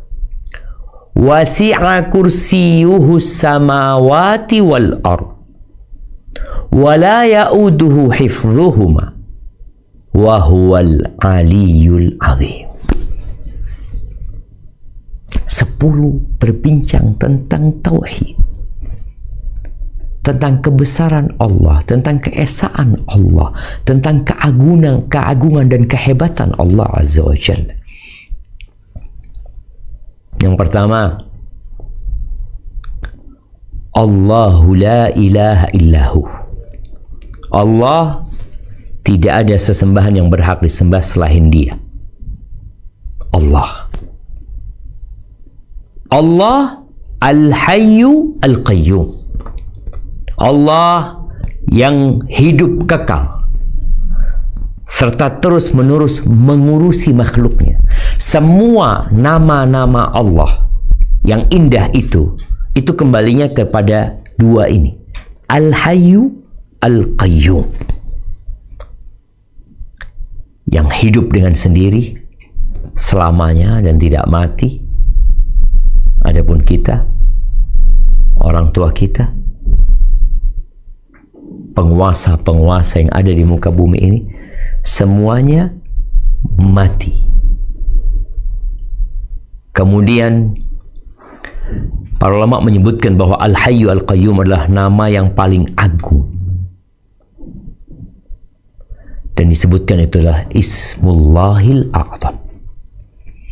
wasi'a kursiyuhu samawati wal ard wa la ya'uduhu hifdhuhuma wa huwal aliyyul azim. 10 berbincang tentang tauhid, tentang kebesaran Allah, tentang keesaan Allah, tentang keagungan dan kehebatan Allah Azza wa Jalla. Yang pertama, Allahu la ilaha illahu. Allah, tidak ada sesembahan yang berhak disembah selain Dia. Allah. Allah al-hayyu al-qayyum. Allah yang hidup kekal serta terus menerus mengurusi makhluknya. Semua nama-nama Allah yang indah itu kembalinya kepada dua ini, Al-Hayyu Al-Qayyum, yang hidup dengan sendiri selamanya dan tidak mati. Adapun kita, orang tua kita, penguasa-penguasa yang ada di muka bumi ini, semuanya mati. Kemudian para ulama menyebutkan bahwa Al-Hayyu Al-Qayyum adalah nama yang paling agung, dan disebutkan itulah Ismullahil A'zam.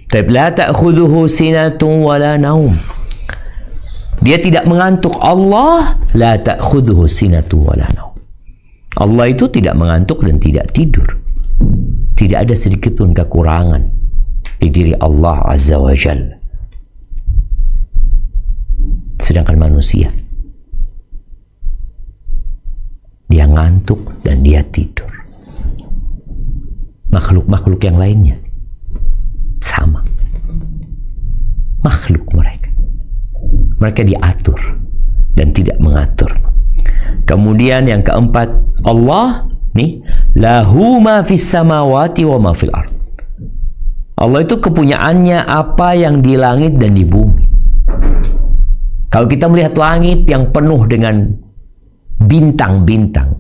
Tapi la ta'khudhuhu sinatun wa la naum. Dia tidak mengantuk. Allah la ta'khudhuhu sinatun wa la naum. Allah itu tidak mengantuk dan tidak tidur. Tidak ada sedikit pun kekurangan di diri Allah Azza wa Jalla. Sedangkan manusia, dia ngantuk dan dia tidur. Makhluk-makhluk yang lainnya sama. Makhluk mereka diatur dan tidak mengatur. Kemudian yang keempat, Allah nih, lahu ma fis samawati wa ma fil ard. Allah itu kepunyaannya apa yang di langit dan di bumi. Kalau kita melihat langit yang penuh dengan bintang-bintang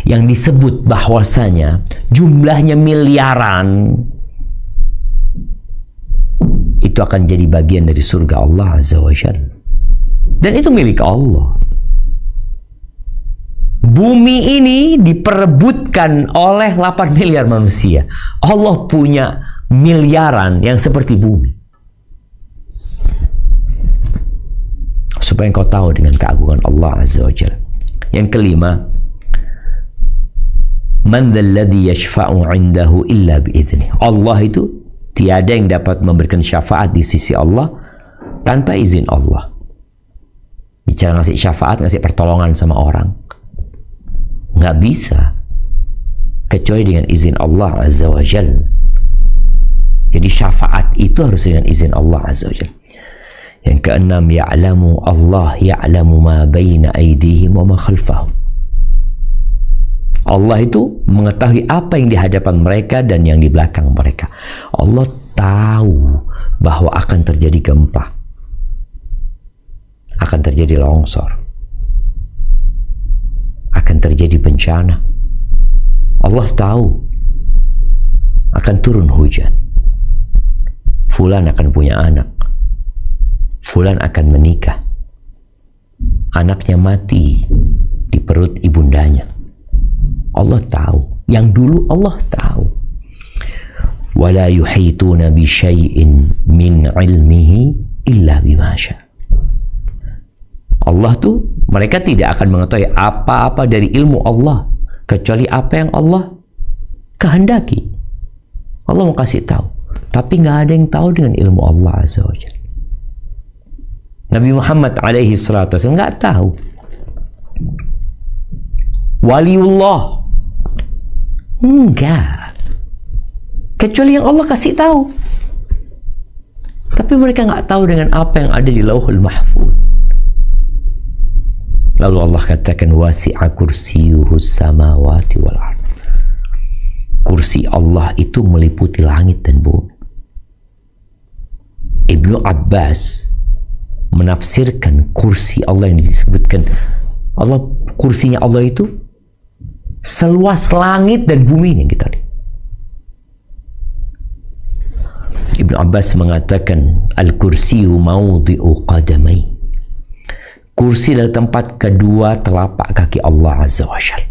yang disebut bahwasanya jumlahnya miliaran, itu akan jadi bagian dari surga Allah Azza wa Jalla, dan itu milik Allah. Bumi ini diperebutkan oleh 8 miliar manusia. Allah punya miliaran yang seperti bumi. Supaya engkau tahu dengan keagungan Allah Azza wa Jalla. Yang kelima, man dzal ladzi yashfa'u 'indahu illa bi'idznih. Allah itu tiada yang dapat memberikan syafaat di sisi Allah tanpa izin Allah. Bicara ngasih syafaat, ngasih pertolongan sama orang, nggak bisa kecuali dengan izin Allah Azza wa Jalla. Jadi syafaat itu harus dengan izin Allah Azza wa Jalla. Yang keenam, ya'lamu Allah ya'lamu ma baina aydihim wa ma khalfahum. Allah itu mengetahui apa yang di hadapan mereka dan yang di belakang mereka. Allah tahu bahwa akan terjadi gempa, akan terjadi longsor, akan terjadi bencana, Allah tahu akan turun hujan. Fulan akan punya anak. Fulan akan menikah. Anaknya mati di perut ibundanya. Allah tahu. Yang dulu Allah tahu. Wala yuhituna bi syai'in min ilmihi illa bima syaa. Allah tuh, mereka tidak akan mengetahui apa-apa dari ilmu Allah kecuali apa yang Allah kehendaki. Allah mau kasih tahu, tapi nggak ada yang tahu dengan ilmu Allah Azza wa Jalla. Nabi Muhammad alaihi salatu wasallam nggak tahu. Waliullah enggak, kecuali yang Allah kasih tahu. Tapi mereka nggak tahu dengan apa yang ada di Lauhul Mahfuz. Lalu Allah katakan wasi'a kursiyuhus samawati wal ardh. Kursi Allah itu meliputi langit dan bumi. Ibnu Abbas menafsirkan kursi Allah yang disebutkan Allah, kursinya Allah itu seluas langit dan bumi ini kita lihat. Ibnu Abbas mengatakan al-kursiyu mawdi'u qadamai. Kursi adalah tempat kedua telapak kaki Allah Azza wa Jalla.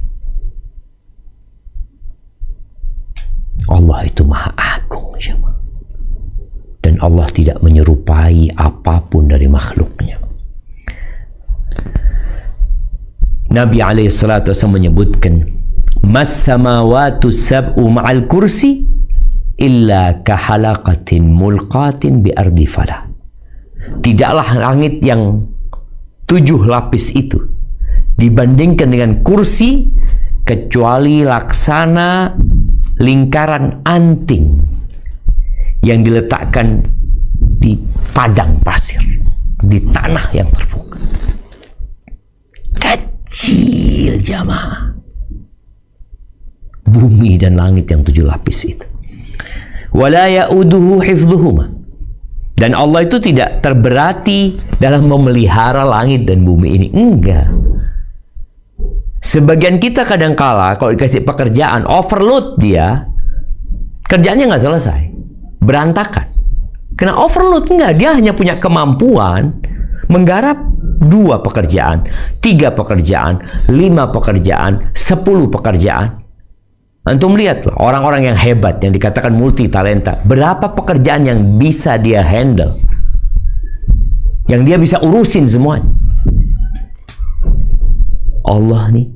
Allah itu maha agung, dan Allah tidak menyerupai apapun dari makhluknya. Nabi alaihissalatu wasallam menyebutkan mas samawatu sab'u ma'al kursi illa kahalaqatin mulqatin bi ardi falah. Tidaklah langit yang 7 lapis itu dibandingkan dengan kursi kecuali laksana lingkaran anting yang diletakkan di padang pasir, di tanah yang terbuka. Kecil jamaah. Bumi dan langit yang 7 lapis itu. Wala ya'uduhu hifdhuhuma. Dan Allah itu tidak terberati dalam memelihara langit dan bumi ini. Enggak. Sebagian kita kadangkala kalau dikasih pekerjaan, overload dia, kerjaannya nggak selesai. Berantakan. Karena overload enggak. Dia hanya punya kemampuan menggarap 2 pekerjaan, 3 pekerjaan, 5 pekerjaan, 10 pekerjaan. Antum lihatlah orang-orang yang hebat yang dikatakan multi talenta, berapa pekerjaan yang bisa dia handle, yang dia bisa urusin semuanya. Allah nih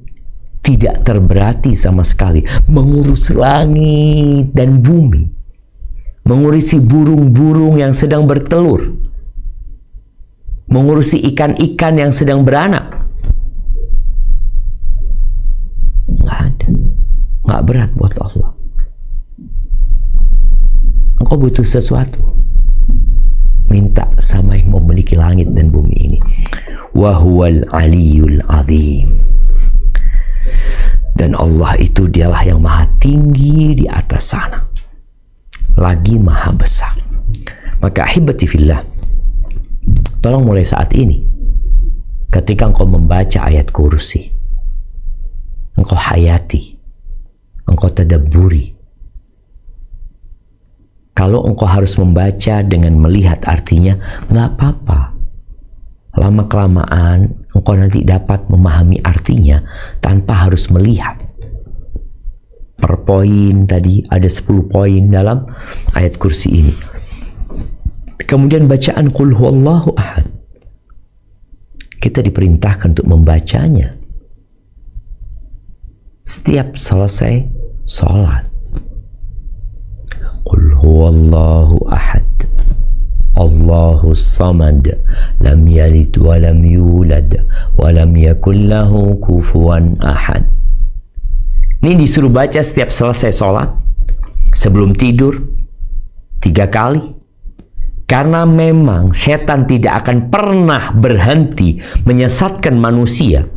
tidak terberati sama sekali mengurus langit dan bumi, mengurusi burung-burung yang sedang bertelur, mengurusi ikan-ikan yang sedang beranak. Nggak ada. Nggak berat buat Allah. Engkau butuh sesuatu, minta sama yang memiliki langit dan bumi ini. Wahuwal aliyul azim. Dan Allah itu dialah yang maha tinggi di atas sana, lagi maha besar. Maka ahibati fillah, tolong mulai saat ini, ketika engkau membaca ayat kursi, engkau hayati, engkau tadabburi. Kalau engkau harus membaca dengan melihat artinya, nggak apa-apa. Lama-kelamaan engkau nanti dapat memahami artinya tanpa harus melihat. Per poin tadi ada 10 poin dalam ayat kursi ini. Kemudian bacaan Qul huwallahu ahad. Kita diperintahkan untuk membacanya setiap selesai sholat. Qul huwallahu ahad, Allahus samad, lam yalid wa lam yulad wa lam yakul lahu kufuwan ahad. Ini disuruh baca setiap selesai sholat, sebelum tidur 3 kali. Karena memang setan tidak akan pernah berhenti menyesatkan manusia.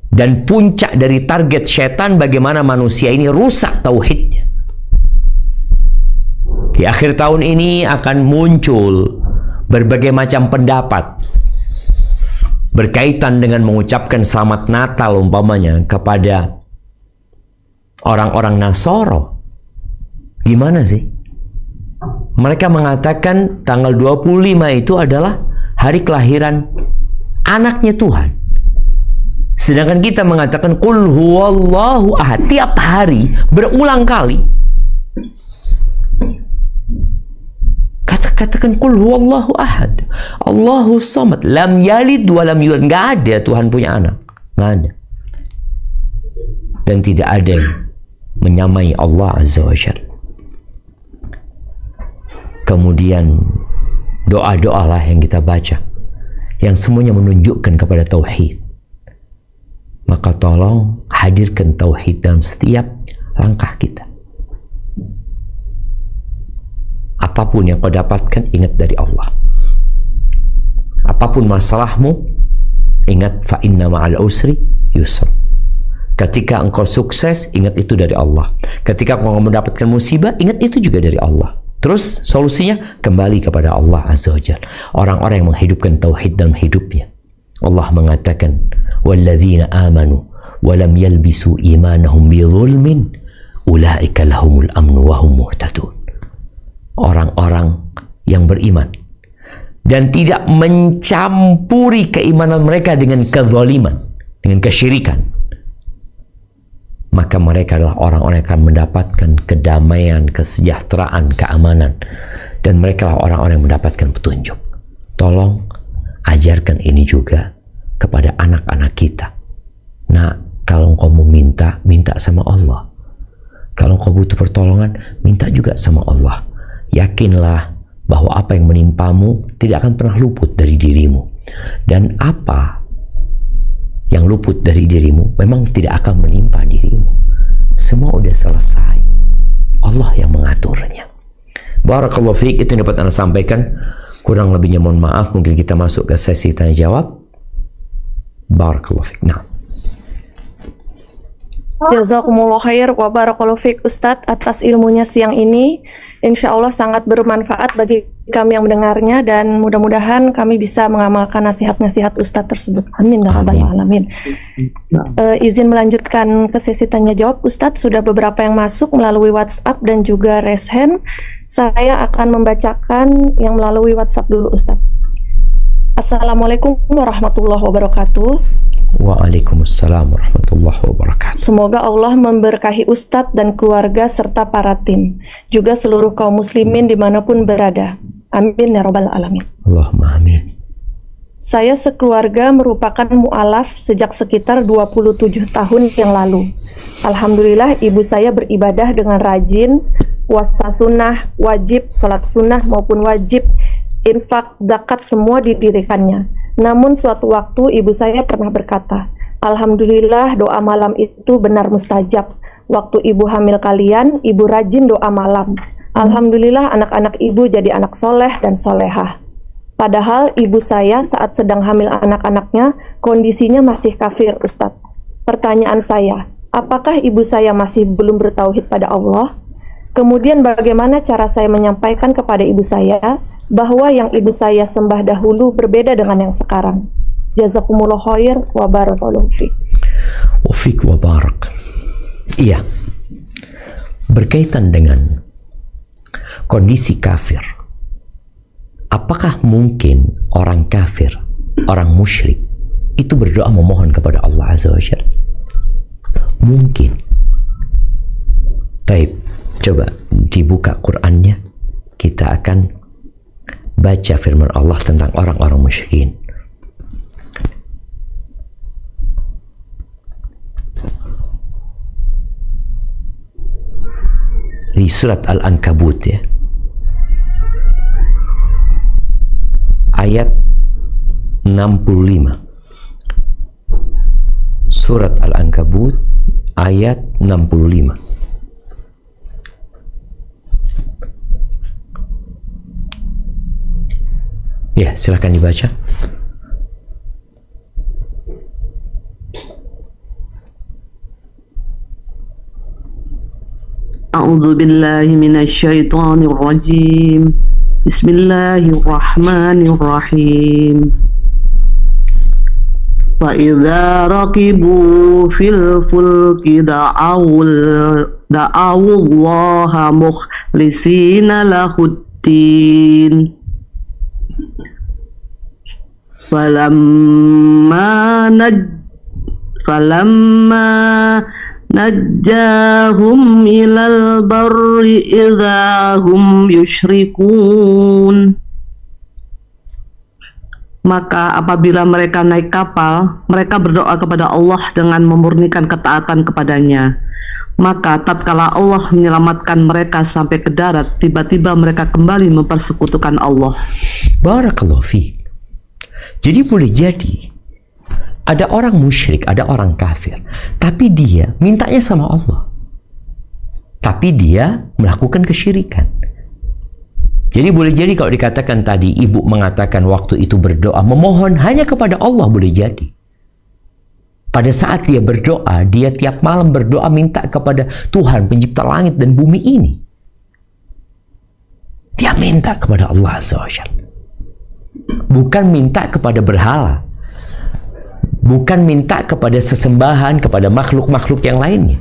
Dan puncak dari target setan bagaimana manusia ini rusak tauhidnya. Di akhir tahun ini akan muncul berbagai macam pendapat berkaitan dengan mengucapkan selamat Natal umpamanya kepada orang-orang Nasoro. Gimana sih? Mereka mengatakan tanggal 25 itu adalah hari kelahiran anaknya Tuhan. Sedangkan kita mengatakan qul huwallahu ahad tiap hari berulang kali. Katakan qul huwallahu ahad, Allahu samad, lam yalid wa lam yulad. Enggak ada Tuhan punya anak. Enggak ada. Dan tidak ada yang menyamai Allah Azza wa Jalla. Kemudian doa-doa lah yang kita baca yang semuanya menunjukkan kepada tauhid. Maka tolong hadirkan tauhid dalam setiap langkah kita. Apapun yang kau dapatkan, ingat dari Allah. Apapun masalahmu, ingat fa inna ma'al usri yusra. Ketika engkau sukses, ingat itu dari Allah. Ketika engkau mendapatkan musibah, ingat itu juga dari Allah. Terus solusinya kembali kepada Allah Azza wa Jalla. Orang-orang yang menghidupkan tauhid dalam hidupnya. Allah mengatakan, "Walladzina amanu wa lam yalbisu imanahum bidzulmin, ulaika lahumul amnu wa hum muhtadun." Orang-orang yang beriman dan tidak mencampuri keimanan mereka dengan kezaliman, dengan kesyirikan, maka mereka adalah orang-orang yang akan mendapatkan kedamaian, kesejahteraan, keamanan, dan mereka adalah orang-orang yang mendapatkan petunjuk. Tolong ajarkan ini juga kepada anak-anak kita. Nah, kalau engkau mau minta, minta sama Allah. Kalau engkau butuh pertolongan, minta juga sama Allah. Yakinlah bahwa apa yang menimpamu tidak akan pernah luput dari dirimu. Dan apa yang luput dari dirimu memang tidak akan menimpa dirimu. Semua udah selesai. Allah yang mengaturnya. Barakallahu fiik, itu yang dapat Anda sampaikan. Kurang lebihnya mohon maaf. Mungkin kita masuk ke sesi tanya jawab. Barakallahu fiik. Nah. Jazakumullah khair wa barakallahu fiik Ustadz atas ilmunya siang ini. Insya Allah sangat bermanfaat bagi kami yang mendengarnya, dan mudah-mudahan kami bisa mengamalkan nasihat-nasihat Ustadz tersebut. Amin ya rabbal alamin. Izin melanjutkan ke sesi tanya jawab Ustadz. Sudah beberapa yang masuk melalui WhatsApp dan juga raise hand. Saya akan membacakan yang melalui WhatsApp dulu Ustadz. Assalamualaikum warahmatullahi wabarakatuh. Waalaikumsalam warahmatullahi wabarakatuh. Semoga Allah memberkahi Ustadz dan keluarga serta para tim, juga seluruh kaum muslimin dimanapun berada. Amin ya rabbal alamin. Allahumma amin. Saya sekeluarga merupakan mu'alaf sejak sekitar 27 tahun yang lalu. Alhamdulillah ibu saya beribadah dengan rajin, puasa sunnah, wajib, sholat sunnah maupun wajib, infak, zakat semua didirikannya. Namun suatu waktu ibu saya pernah berkata, "Alhamdulillah doa malam itu benar mustajab. Waktu ibu hamil kalian, ibu rajin doa malam. Alhamdulillah anak-anak ibu jadi anak soleh dan solehah." Padahal ibu saya saat sedang hamil anak-anaknya, kondisinya masih kafir Ustadz. Pertanyaan saya, apakah ibu saya masih belum bertauhid pada Allah? Kemudian bagaimana cara saya menyampaikan kepada ibu saya bahwa yang ibu saya sembah dahulu berbeda dengan yang sekarang? Jazakumullah khair wa barakallahu fiik. Wa fiik wa barak. Iya. Berkaitan dengan kondisi kafir. Apakah mungkin orang kafir, orang musyrik itu berdoa memohon kepada Allah Azza wa Jalla? Mungkin. Baik, coba dibuka Qur'annya. Kita akan baca firman Allah tentang orang-orang musyrikin. Di surat Al-Ankabut ya. Ayat 65. Surat Al-Ankabut ayat 65. Ya, silakan dibaca. A'udzu billahi minasyaitonir rajim. Bismillahirrahmanirrahim. Wa idza raqibu fil fulki da'awullaha mukhlisina lahuddin. Falamma najjahum ilal barri idza hum yusyrikun. Maka apabila mereka naik kapal, mereka berdoa kepada Allah dengan memurnikan ketaatan kepadanya. Maka tatkala Allah menyelamatkan mereka sampai ke darat, tiba-tiba mereka kembali mempersekutukan Allah. Barakallahu fiik. Jadi boleh jadi ada orang musyrik, ada orang kafir, tapi dia mintanya sama Allah. Tapi dia melakukan kesyirikan. Jadi boleh jadi kalau dikatakan tadi ibu mengatakan waktu itu berdoa memohon hanya kepada Allah, boleh jadi. Pada saat dia berdoa, dia tiap malam berdoa minta kepada Tuhan pencipta langit dan bumi ini. Dia minta kepada Allah Azza wa Jalla. Bukan minta kepada berhala. Bukan minta kepada sesembahan, kepada makhluk-makhluk yang lainnya.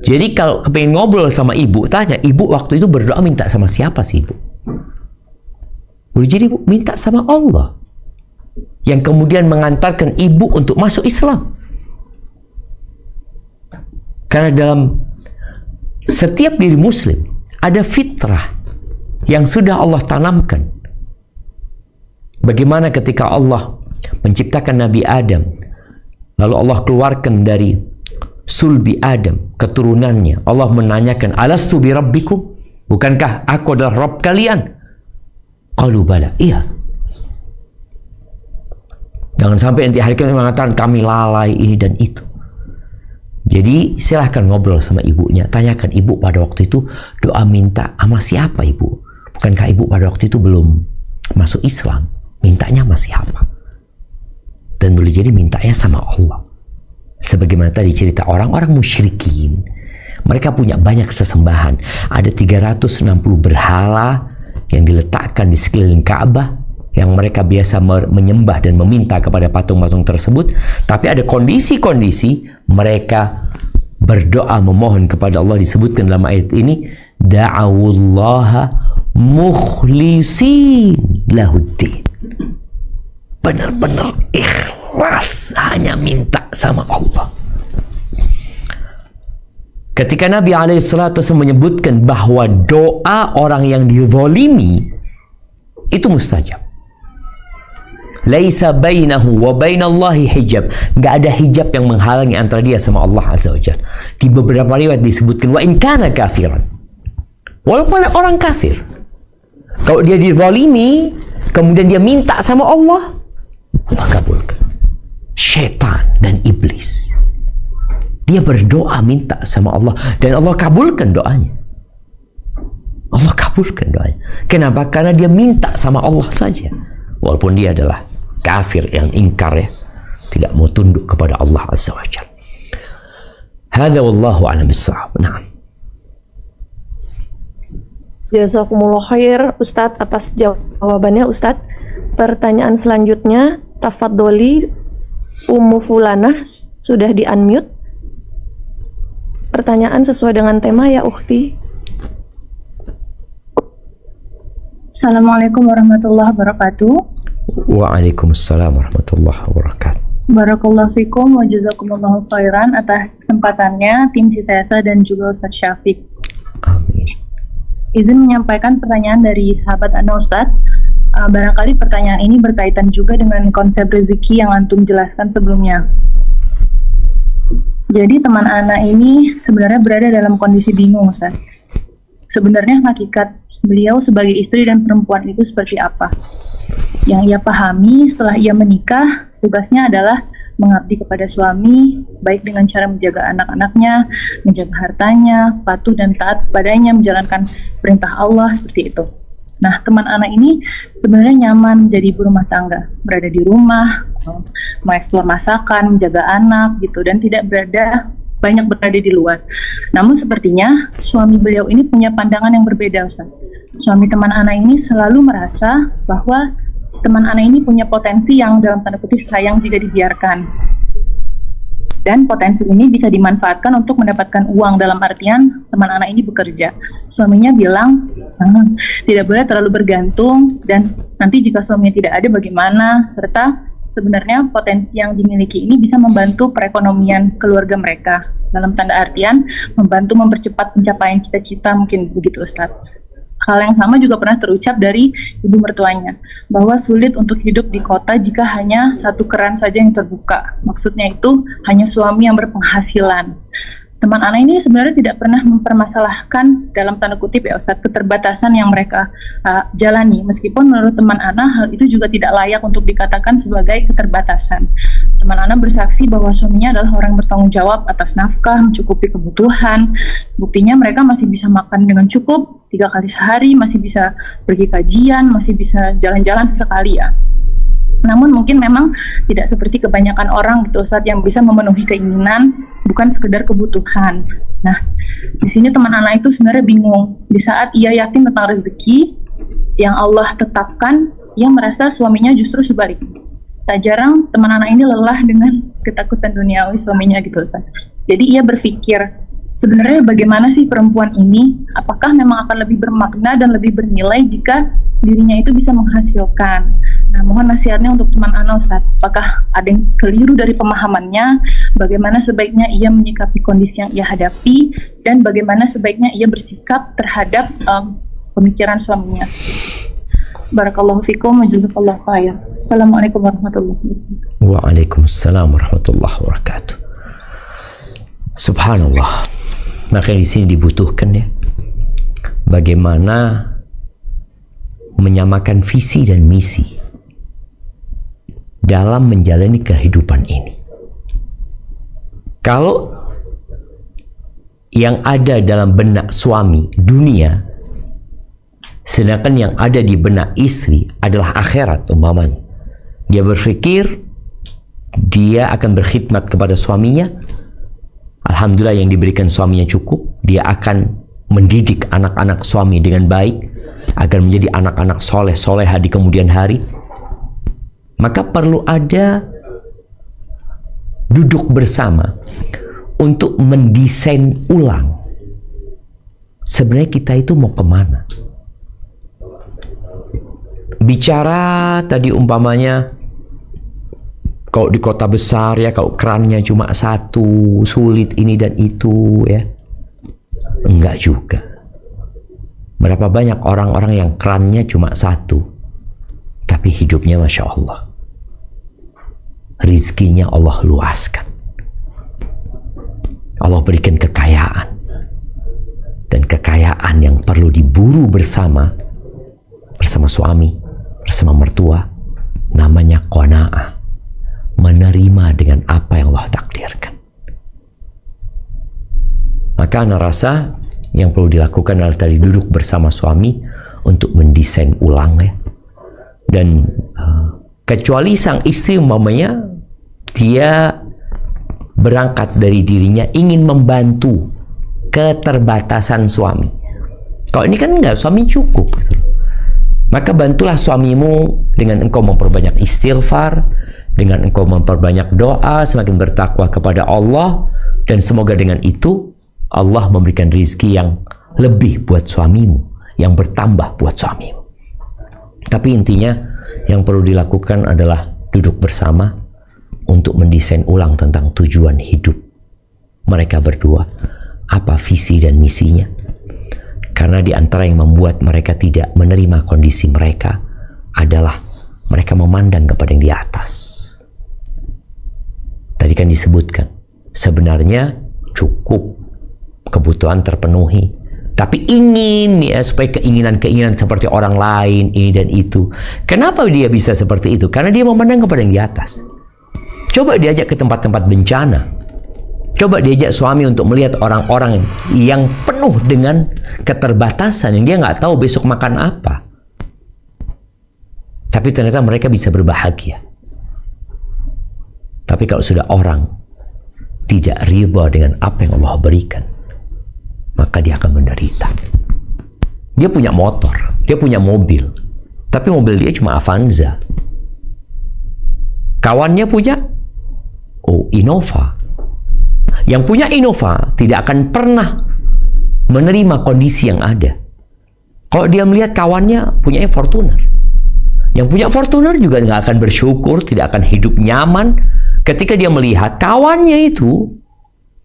Jadi kalau kepengen ngobrol sama ibu, tanya, ibu waktu itu berdoa minta sama siapa sih ibu? Boleh jadi ibu minta sama Allah, yang kemudian mengantarkan ibu untuk masuk Islam. Karena dalam setiap diri muslim ada fitrah yang sudah Allah tanamkan. Bagaimana ketika Allah menciptakan Nabi Adam, lalu Allah keluarkan dari sulbi Adam, keturunannya, Allah menanyakan, alastu bi rabbikum, bukankah aku adalah Rabb kalian? Qalu bala, iya. Jangan sampai nanti hari kiamat mengatakan kami lalai ini dan itu. Jadi silahkan ngobrol sama ibunya, tanyakan, ibu pada waktu itu doa minta sama siapa ibu? Bukankah ibu pada waktu itu belum masuk Islam? Mintanya sama siapa? Dan boleh jadi mintanya sama Allah. Sebagaimana tadi cerita orang-orang musyrikin, mereka punya banyak sesembahan. Ada 360 berhala yang diletakkan di sekeliling Ka'bah, yang mereka biasa menyembah dan meminta kepada patung-patung tersebut. Tapi ada kondisi-kondisi mereka berdoa memohon kepada Allah, disebutkan dalam ayat ini, da'awullaha mukhlisin lahuddin. Benar-benar ikhlas, hanya minta sama Allah. Ketika Nabi SAW menyebutkan bahwa doa orang yang dizalimi itu mustajab. Laisa bainahu wa bainallahi hijab. Nggak ada hijab yang menghalangi antara dia sama Allah Azza wa Jalla. Di beberapa riwayat disebutkan wa in kana kafiran. Walaupun orang kafir, kalau dia dizalimi kemudian dia minta sama Allah, Allah kabulkan. Syaitan dan iblis, dia berdoa minta sama Allah dan Allah kabulkan doanya. Allah kabulkan doanya. Kenapa? Karena dia minta sama Allah saja, walaupun dia adalah kafir yang ingkar, ya, tidak mau tunduk kepada Allah Azza wa Jalla. Hadza wallahu a'lam bissawab. Na'am. Jazakumullah khair Ustadz atas jawabannya Ustadz. Pertanyaan selanjutnya, tafadholi Ummu Fulanah, sudah di-unmute. Pertanyaan sesuai dengan tema ya Ukhti. Assalamualaikum warahmatullahi wabarakatuh. Waalaikumsalam warahmatullahi wabarakatuh. Barakallahu fikum wa jazakumullahu khairan atas kesempatannya tim Sisesa dan juga Ustadz Syafiq. Amin. Izin menyampaikan pertanyaan dari sahabat Anda Ustadz. Barangkali pertanyaan ini berkaitan juga dengan konsep rezeki yang antum jelaskan sebelumnya. Jadi teman Ana ini sebenarnya berada dalam kondisi bingung, Ustaz. Sebenarnya hakikat beliau sebagai istri dan perempuan itu seperti apa? Yang ia pahami setelah ia menikah, tugasnya adalah mengabdi kepada suami, baik dengan cara menjaga anak-anaknya, menjaga hartanya, patuh dan taat padanya, menjalankan perintah Allah, seperti itu. Nah, teman anak ini sebenarnya nyaman menjadi ibu rumah tangga, berada di rumah, mengeksplor masakan, menjaga anak, gitu, dan tidak banyak berada di luar. Namun sepertinya suami beliau ini punya pandangan yang berbeda, Ustaz. Suami teman anak ini selalu merasa bahwa teman Ana ini punya potensi yang dalam tanda kutip sayang jika dibiarkan. Dan potensi ini bisa dimanfaatkan untuk mendapatkan uang, dalam artian teman Ana ini bekerja. Suaminya bilang, tidak boleh terlalu bergantung, dan nanti jika suaminya tidak ada bagaimana, serta sebenarnya potensi yang dimiliki ini bisa membantu perekonomian keluarga mereka. Dalam tanda artian, membantu mempercepat pencapaian cita-cita, mungkin begitu Ustadz. Hal yang sama juga pernah terucap dari ibu mertuanya, bahwa sulit untuk hidup di kota jika hanya satu keran saja yang terbuka. Maksudnya itu hanya suami yang berpenghasilan. Teman Ana ini sebenarnya tidak pernah mempermasalahkan dalam tanda kutip ya Ustadz, keterbatasan yang mereka jalani. Meskipun menurut teman Ana hal itu juga tidak layak untuk dikatakan sebagai keterbatasan. Teman Ana bersaksi bahwa suaminya adalah orang yang bertanggung jawab atas nafkah, mencukupi kebutuhan. Buktinya mereka masih bisa makan dengan cukup 3 kali sehari, masih bisa pergi kajian, masih bisa jalan-jalan sesekali ya. Namun mungkin memang tidak seperti kebanyakan orang gitu Ustadz, yang bisa memenuhi keinginan bukan sekedar kebutuhan. Nah, di sini teman Ana itu sebenarnya bingung. Di saat ia yakin tentang rezeki yang Allah tetapkan, ia merasa suaminya justru sebaliknya. Tak jarang teman Ana ini lelah dengan ketakutan duniawi suaminya gitu Ustadz. Jadi ia berpikir, sebenarnya bagaimana sih perempuan ini? Apakah memang akan lebih bermakna dan lebih bernilai jika dirinya itu bisa menghasilkan? Nah, mohon nasihatnya untuk teman Ana Ustadz. Apakah ada yang keliru dari pemahamannya? Bagaimana sebaiknya ia menyikapi kondisi yang ia hadapi? Dan bagaimana sebaiknya ia bersikap terhadap pemikiran suaminya? Barakallahu fikum wa jazakallahu khair. Assalamualaikum warahmatullahi wabarakatuh. Waalaikumsalam warahmatullahi wabarakatuh. Subhanallah. Maka di sini dibutuhkan ya, bagaimana menyamakan visi dan misi dalam menjalani kehidupan ini. Kalau yang ada dalam benak suami dunia, sedangkan yang ada di benak istri adalah akhirat umpamanya, dia berpikir dia akan berkhidmat kepada suaminya, alhamdulillah yang diberikan suaminya cukup, dia akan mendidik anak-anak suami dengan baik agar menjadi anak-anak soleh-soleha di kemudian hari. Maka perlu ada duduk bersama untuk mendesain ulang sebenarnya kita itu mau kemana. Bicara tadi umpamanya kalau di kota besar ya, kalau kerannya cuma satu, sulit ini dan itu ya, enggak juga. Berapa banyak orang-orang yang kerannya cuma satu tapi hidupnya Masya Allah, rizkinya Allah luaskan, Allah berikan kekayaan, dan kekayaan yang perlu diburu bersama suami, bersama mertua, namanya qanaah, menerima dengan apa yang Allah takdirkan. Maka Ana rasa yang perlu dilakukan adalah tadi duduk bersama suami untuk mendesain ulang ya. Dan kecuali sang istri umpamanya dia berangkat dari dirinya ingin membantu keterbatasan suami. Kalau ini kan enggak, suami cukup gitu. Maka bantulah suamimu dengan engkau memperbanyak istighfar, dengan engkau memperbanyak doa, semakin bertakwa kepada Allah, dan semoga dengan itu Allah memberikan rizki yang lebih buat suamimu, yang bertambah buat suamimu. Tapi intinya yang perlu dilakukan adalah duduk bersama untuk mendesain ulang tentang tujuan hidup mereka berdua, apa visi dan misinya. Karena di antara yang membuat mereka tidak menerima kondisi mereka adalah mereka memandang kepada yang di atas. Tadi kan disebutkan, sebenarnya cukup, kebutuhan terpenuhi, tapi ingin ya supaya keinginan-keinginan seperti orang lain ini dan itu. Kenapa dia bisa seperti itu? Karena dia memandang kepada yang di atas. Coba diajak ke tempat-tempat bencana, coba diajak suami untuk melihat orang-orang yang penuh dengan keterbatasan, yang dia nggak tahu besok makan apa, tapi ternyata mereka bisa berbahagia. Tapi kalau sudah orang tidak ridha dengan apa yang Allah berikan, maka dia akan menderita. Dia punya motor, dia punya mobil, tapi mobil dia cuma Avanza. Kawannya punya Innova. Yang punya Innova tidak akan pernah menerima kondisi yang ada. Kalau dia melihat kawannya punya Fortuner, yang punya Fortuner juga nggak akan bersyukur, tidak akan hidup nyaman ketika dia melihat kawannya itu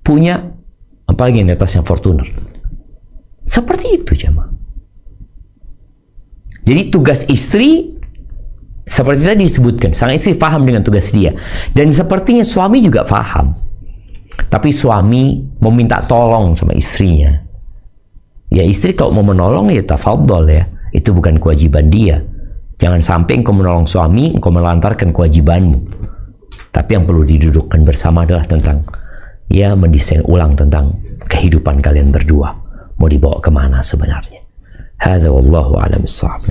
punya apalagi yang di atasnya Fortuner. Seperti itu jemaah. Jadi tugas istri seperti tadi disebutkan, sang istri paham dengan tugas dia, dan sepertinya suami juga paham. Tapi suami mau minta tolong sama istrinya. Ya istri kalau mau menolong ya tafadhol ya. Itu bukan kewajiban dia. Jangan sampai engkau menolong suami, engkau melantarkan kewajibanmu. Tapi yang perlu didudukkan bersama adalah tentang ya mendesain ulang tentang kehidupan kalian berdua. Mau dibawa kemana sebenarnya. Hadza wallahu a'lam bissawab.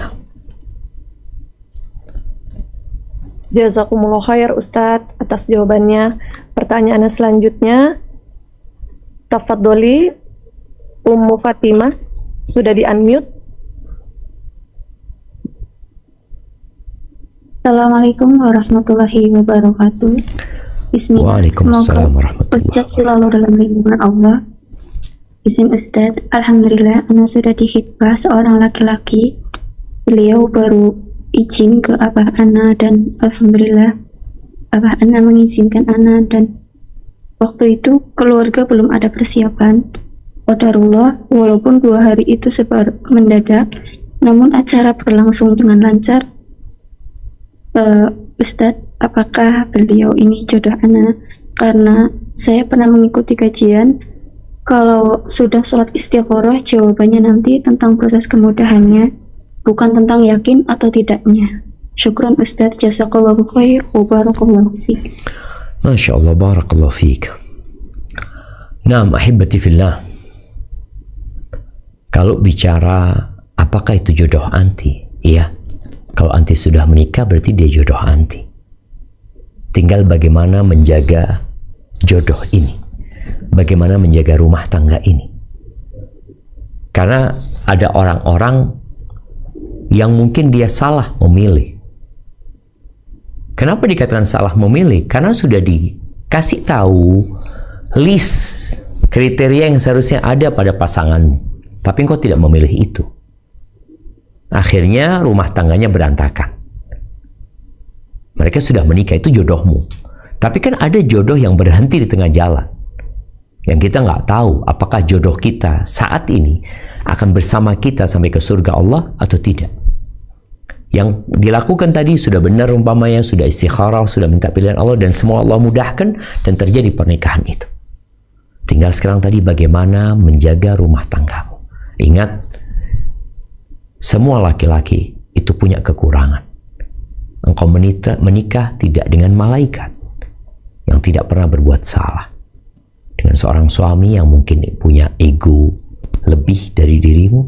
Jazakumullah khair Ustadz atas jawabannya. Pertanyaan selanjutnya, tafadholi Ummu Fatimah, sudah di-unmute. Assalamualaikum warahmatullahi wabarakatuh. Bismillah. Waalaikumsalam warahmatullahi Ustadz selalu dalam lindungan Allah. Izin Ustadz, alhamdulillah Ana sudah dikhitbah seorang laki-laki. Beliau baru izin ke Abah Ana dan alhamdulillah Abah Ana mengizinkan Ana, dan waktu itu keluarga belum ada persiapan. Qadarullah, walaupun 2 hari itu mendadak, namun acara berlangsung dengan lancar. Ustadz, apakah beliau ini jodoh Ana? Karena saya pernah mengikuti kajian, kalau sudah sholat istikharah, jawabannya nanti tentang proses kemudahannya, bukan tentang yakin atau tidaknya. Syukran Ustadz, jazakallahu khair wa barakallahu fiik. Masya Allah, barakallahu fiik. Naam, ahibati fillah. Kalau bicara apakah itu jodoh anti? Iya. Kalau anti sudah menikah berarti dia jodoh anti. Tinggal bagaimana menjaga jodoh ini. Bagaimana menjaga rumah tangga ini. Karena ada orang-orang yang mungkin dia salah memilih. Kenapa dikatakan salah memilih? Karena sudah dikasih tahu list kriteria yang seharusnya ada pada pasanganmu, tapi engkau tidak memilih itu. Akhirnya rumah tangganya berantakan. Mereka sudah menikah, itu jodohmu. Tapi kan ada jodoh yang berhenti di tengah jalan, yang kita nggak tahu apakah jodoh kita saat ini akan bersama kita sampai ke surga Allah atau tidak. Yang dilakukan tadi sudah benar umpamanya, sudah istikharah, sudah minta pilihan Allah, dan semua Allah mudahkan dan terjadi pernikahan itu. Tinggal sekarang tadi bagaimana menjaga rumah tanggamu. Ingat, semua laki-laki itu punya kekurangan. Engkau menikah tidak dengan malaikat yang tidak pernah berbuat salah. Dengan seorang suami yang mungkin punya ego lebih dari dirimu,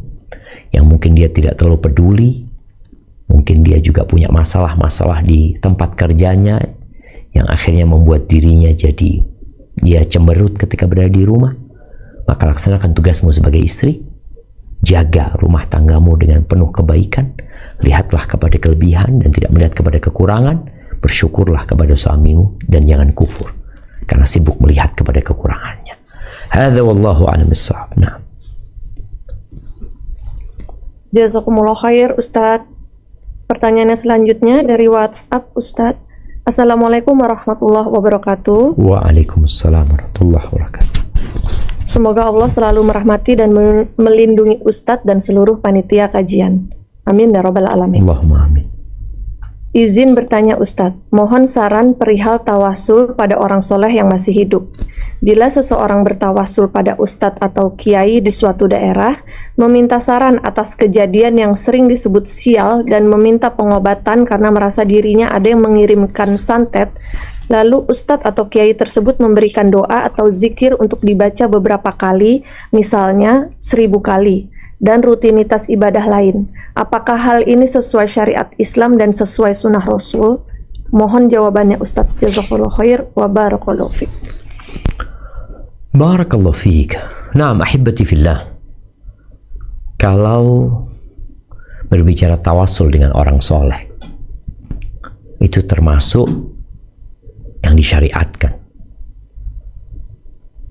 yang mungkin dia tidak terlalu peduli. Mungkin dia juga punya masalah-masalah di tempat kerjanya yang akhirnya membuat dirinya jadi dia cemberut ketika berada di rumah. Maka laksanakan tugasmu sebagai istri. Jaga rumah tanggamu dengan penuh kebaikan. Lihatlah kepada kelebihan dan tidak melihat kepada kekurangan. Bersyukurlah kepada suamimu dan jangan kufur karena sibuk melihat kepada kekurangannya. Hadza wallahu a'lam bissawab. Nah. Jazakumullah khair Ustadz. Pertanyaannya selanjutnya dari WhatsApp Ustadz. Assalamualaikum warahmatullahi wabarakatuh. Waalaikumsalam warahmatullahi wabarakatuh. Semoga Allah selalu merahmati dan melindungi Ustadz dan seluruh panitia kajian. Amin ya rabbal alamin. Allahumma amin. Izin bertanya Ustadz, mohon saran perihal tawasul pada orang soleh yang masih hidup. Bila seseorang bertawasul pada Ustadz atau kiai di suatu daerah, meminta saran atas kejadian yang sering disebut sial dan meminta pengobatan karena merasa dirinya ada yang mengirimkan santet, lalu Ustadz atau kiai tersebut memberikan doa atau zikir untuk dibaca beberapa kali, misalnya 1000 kali, dan rutinitas ibadah lain. Apakah hal ini sesuai syariat Islam dan sesuai sunnah Rasul? Mohon jawabannya Ustadz. Jazakallahu khair wa barakallahu fiik. Barakallahu fiik. Naam ahibati fillah. Kalau berbicara tawasul dengan orang soleh. Itu termasuk yang disyariatkan.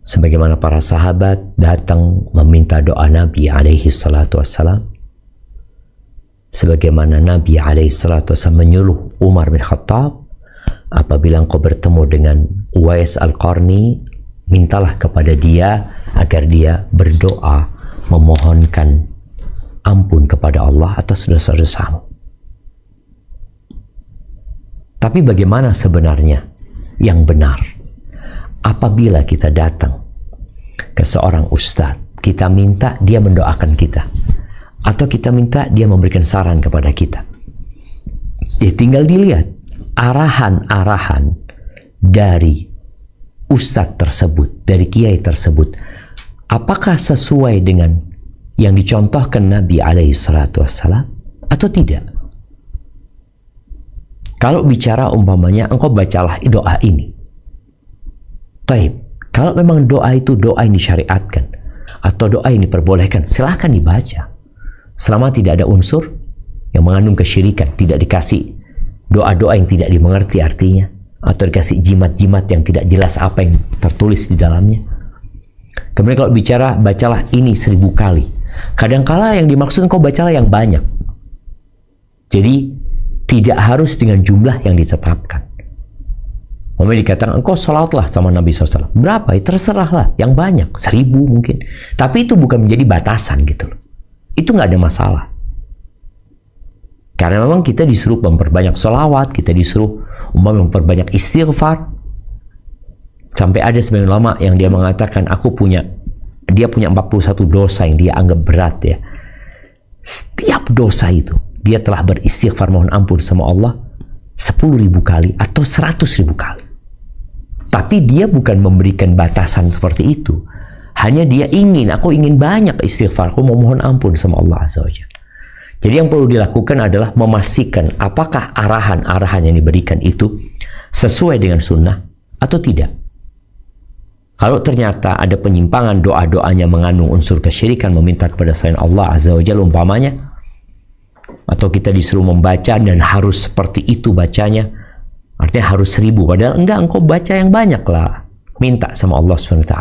Sebagaimana para sahabat datang meminta doa Nabi alaihi salatu wassalam, sebagaimana Nabi alaihi salatu wassalam menyuruh Umar bin Khattab, apabila engkau bertemu dengan Uwais Al-Qarni, mintalah kepada dia agar dia berdoa memohonkan ampun kepada Allah atas dosa-dosamu. Tapi bagaimana sebenarnya yang benar? Apabila kita datang ke seorang ustadz, kita minta dia mendoakan kita, atau kita minta dia memberikan saran kepada kita, ya tinggal dilihat arahan-arahan dari ustadz tersebut, dari kiai tersebut, apakah sesuai dengan yang dicontohkan Nabi alaihi salatu wassalam atau tidak. Kalau bicara umpamanya engkau bacalah doa ini, taib, kalau memang doa itu doa yang disyariatkan atau doa yang diperbolehkan, silahkan dibaca. Selama tidak ada unsur yang mengandung kesyirikan, tidak dikasih doa-doa yang tidak dimengerti artinya, atau dikasih jimat-jimat yang tidak jelas apa yang tertulis di dalamnya. Kemudian kalau bicara bacalah ini 1000 kali, kadangkala yang dimaksud engkau bacalah yang banyak. Jadi tidak harus dengan jumlah yang ditetapkan. Umpamanya dikatakan engkau sholatlah sama Nabi SAW, berapa? Ya terserahlah, yang banyak, 1000 mungkin. Tapi itu bukan menjadi batasan gitu loh. Itu nggak ada masalah. Karena memang kita disuruh memperbanyak sholawat, kita disuruh memperbanyak istighfar. Sampai ada sebagian ulama yang dia mengatakan dia punya 41 dosa yang dia anggap berat ya. Setiap dosa itu dia telah beristighfar mohon ampun sama Allah 10.000 kali atau 100.000 kali. Tapi dia bukan memberikan batasan seperti itu. Hanya dia aku ingin banyak istighfar, aku mau mohon ampun sama Allah Azza wa Jalla. Jadi yang perlu dilakukan adalah memastikan apakah arahan-arahan yang diberikan itu sesuai dengan sunnah atau tidak. Kalau ternyata ada penyimpangan, doa-doanya mengandung unsur kesyirikan, meminta kepada selain Allah Azza wa Jalla umpamanya, atau kita disuruh membaca dan harus seperti itu bacanya, artinya harus 1000, padahal enggak, engkau baca yang banyak lah, minta sama Allah SWT.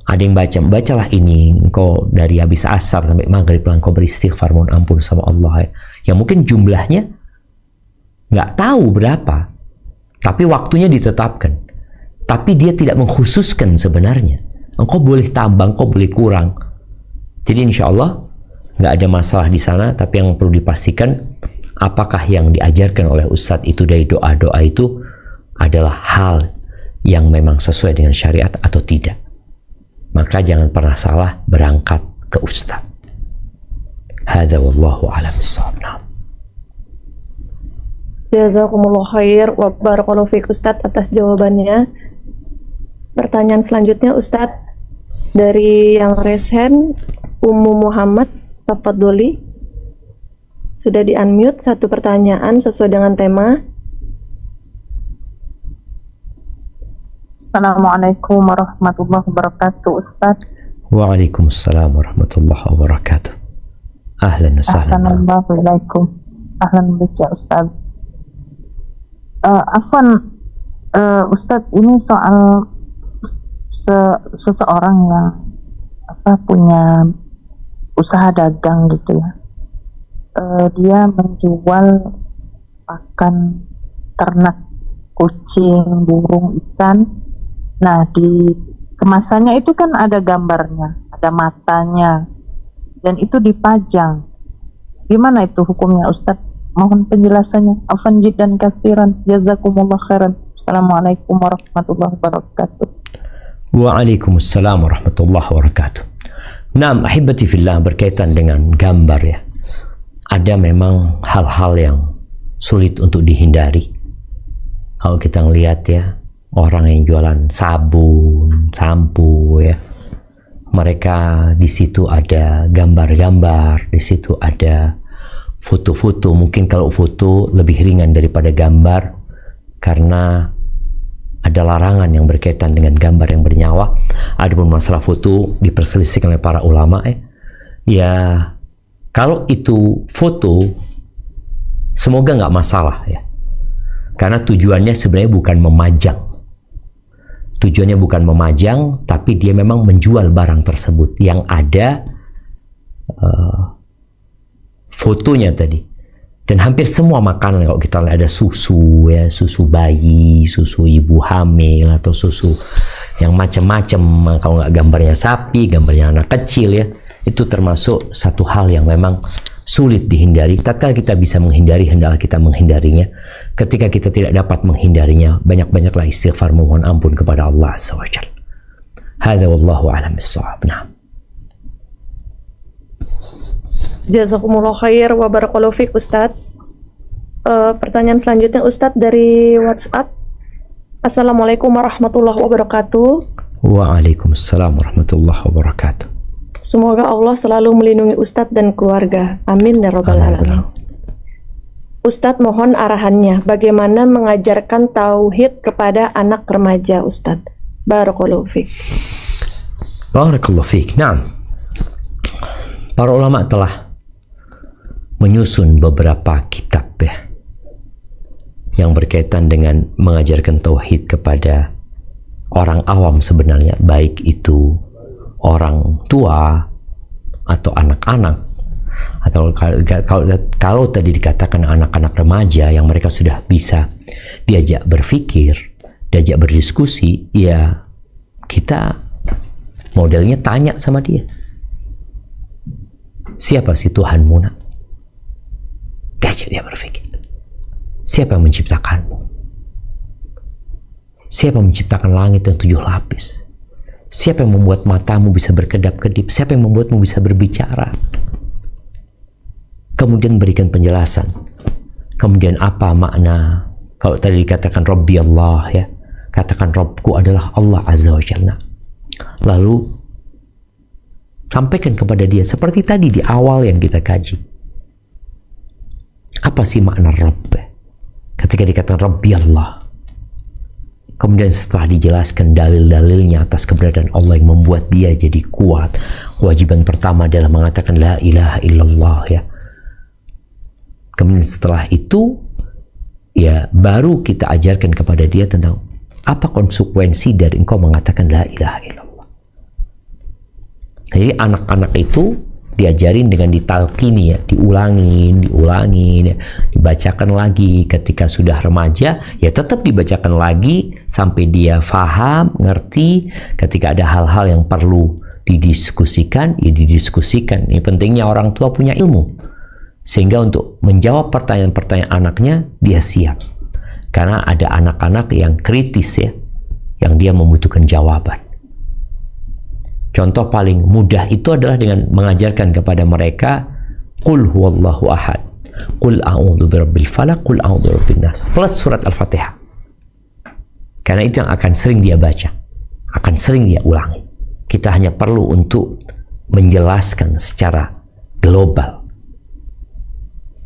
Ada yang bacalah ini, engkau dari habis asar sampai maghrib lah engkau beristighfar mohon ampun sama Allah ya. Yang mungkin jumlahnya nggak tahu berapa, tapi waktunya ditetapkan, tapi dia tidak mengkhususkan sebenarnya. Engkau boleh tambah, engkau boleh kurang. Jadi insya Allah nggak ada masalah di sana. Tapi yang perlu dipastikan apakah yang diajarkan oleh ustadz itu dari doa-doa itu adalah hal yang memang sesuai dengan syariat atau tidak. Maka jangan pernah salah berangkat ke ustadz. Hadza wallahu a'lam bissawab. Jazakumullah khair wa barakallahu fiik Ustadz atas jawabannya. Pertanyaan selanjutnya Ustadz dari yang resen, Ummu Muhammad, tafadholi. Sudah di-unmute, satu pertanyaan sesuai dengan tema. Assalamualaikum warahmatullahi wabarakatuh, Ustaz. Waalaikumsalam warahmatullahi wabarakatuh. Ahlan wa sahlan. Assalamualaikum. Ahlan bika, Ustaz. Ustaz, ini soal seseorang yang punya usaha dagang gitu ya. Dia menjual pakan ternak, kucing, burung, ikan. Nah, di kemasannya itu kan ada gambarnya, ada matanya, dan itu dipajang. Gimana itu hukumnya, Ustaz? Mohon penjelasannya. Afan jiddan katsiran. Jazakumullah khairan. Assalamualaikum warahmatullahi wabarakatuh. Waalaikumsalam warahmatullahi wabarakatuh. Naam, ahibati fillah, berkaitan dengan gambar ya. Ada memang hal-hal yang sulit untuk dihindari. Kalau kita ngelihat ya, orang yang jualan sabun, sampo ya, mereka di situ ada gambar-gambar, di situ ada foto-foto. Mungkin kalau foto lebih ringan daripada gambar karena ada larangan yang berkaitan dengan gambar yang bernyawa. Adapun masalah foto diperselisihkan oleh para ulama ya Kalau itu foto, semoga nggak masalah ya. Karena tujuannya sebenarnya bukan memajang. Tujuannya bukan memajang, tapi dia memang menjual barang tersebut yang ada fotonya tadi. Dan hampir semua makanan, kalau kita lihat ada susu ya, susu bayi, susu ibu hamil, atau susu yang macam-macam, kalau nggak gambarnya sapi, gambarnya anak kecil ya, itu termasuk satu hal yang memang sulit dihindari. Tatkala kita bisa menghindari, hendaklah kita menghindarinya. Ketika kita tidak dapat menghindarinya, banyak-banyaklah istighfar, mohon ampun kepada Allah SWT. Hadza wallahu a'lam bissawab. Nah. Jazakumullah khair wa barakallahu fiik Ustadz. Pertanyaan selanjutnya Ustadz dari WhatsApp. Assalamualaikum warahmatullahi wabarakatuh. Waalaikumsalam warahmatullahi wabarakatuh. Semoga Allah selalu melindungi Ustadz dan keluarga. Amin ya rabbal alamin. Ustadz mohon arahannya bagaimana mengajarkan tauhid kepada anak remaja Ustadz. Barakallahu fiik. Barakallahu fiik. Naam. Para ulama telah menyusun beberapa kitab ya, yang berkaitan dengan mengajarkan tauhid kepada orang awam sebenarnya, baik itu orang tua atau anak-anak, atau kalau tadi dikatakan anak-anak remaja yang mereka sudah bisa diajak berpikir, diajak berdiskusi, ya kita modelnya tanya sama dia, siapa sih Tuhanmu nak? Diajak dia berpikir, siapa yang menciptakanmu? Siapa yang menciptakan langit yang 7 lapis? Siapa yang membuat matamu bisa berkedap-kedip? Siapa yang membuatmu bisa berbicara? Kemudian berikan penjelasan. Kemudian apa makna, kalau tadi dikatakan Rabbi Allah ya, katakan Rabbku adalah Allah Azza wa Jalla. Lalu sampaikan kepada dia seperti tadi di awal yang kita kaji. Apa sih makna Rabb? Ketika dikatakan Rabbi Allah, kemudian setelah dijelaskan dalil-dalilnya atas keberadaan Allah yang membuat dia jadi kuat, kewajiban pertama adalah mengatakan la ilaha illallah ya. Kemudian setelah itu ya baru kita ajarkan kepada dia tentang apa konsekuensi dari engkau mengatakan la ilaha illallah. Jadi anak-anak itu diajarin dengan ditalkini ya, diulangin ya, dibacakan lagi. Ketika sudah remaja ya tetap dibacakan lagi sampai dia faham, ngerti. Ketika ada hal-hal yang perlu didiskusikan ya didiskusikan. Ini pentingnya orang tua punya ilmu, sehingga untuk menjawab pertanyaan-pertanyaan anaknya dia siap. Karena ada anak-anak yang kritis ya, yang dia membutuhkan jawaban. Contoh paling mudah itu adalah dengan mengajarkan kepada mereka Qul huwallahu ahad, Qul a'udzu birabbil falaq, Qul a'udzu birabbin nas, plus surat Al-Fatihah. Karena itu yang akan sering dia baca, akan sering dia ulangi. Kita hanya perlu untuk menjelaskan secara global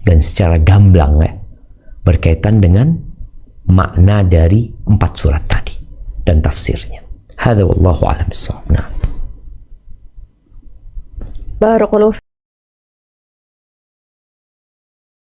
dan secara gamblang ya, berkaitan dengan makna dari 4 surat tadi dan tafsirnya. Hadza wallahu a'lam bissawab. Nah. Barakallahu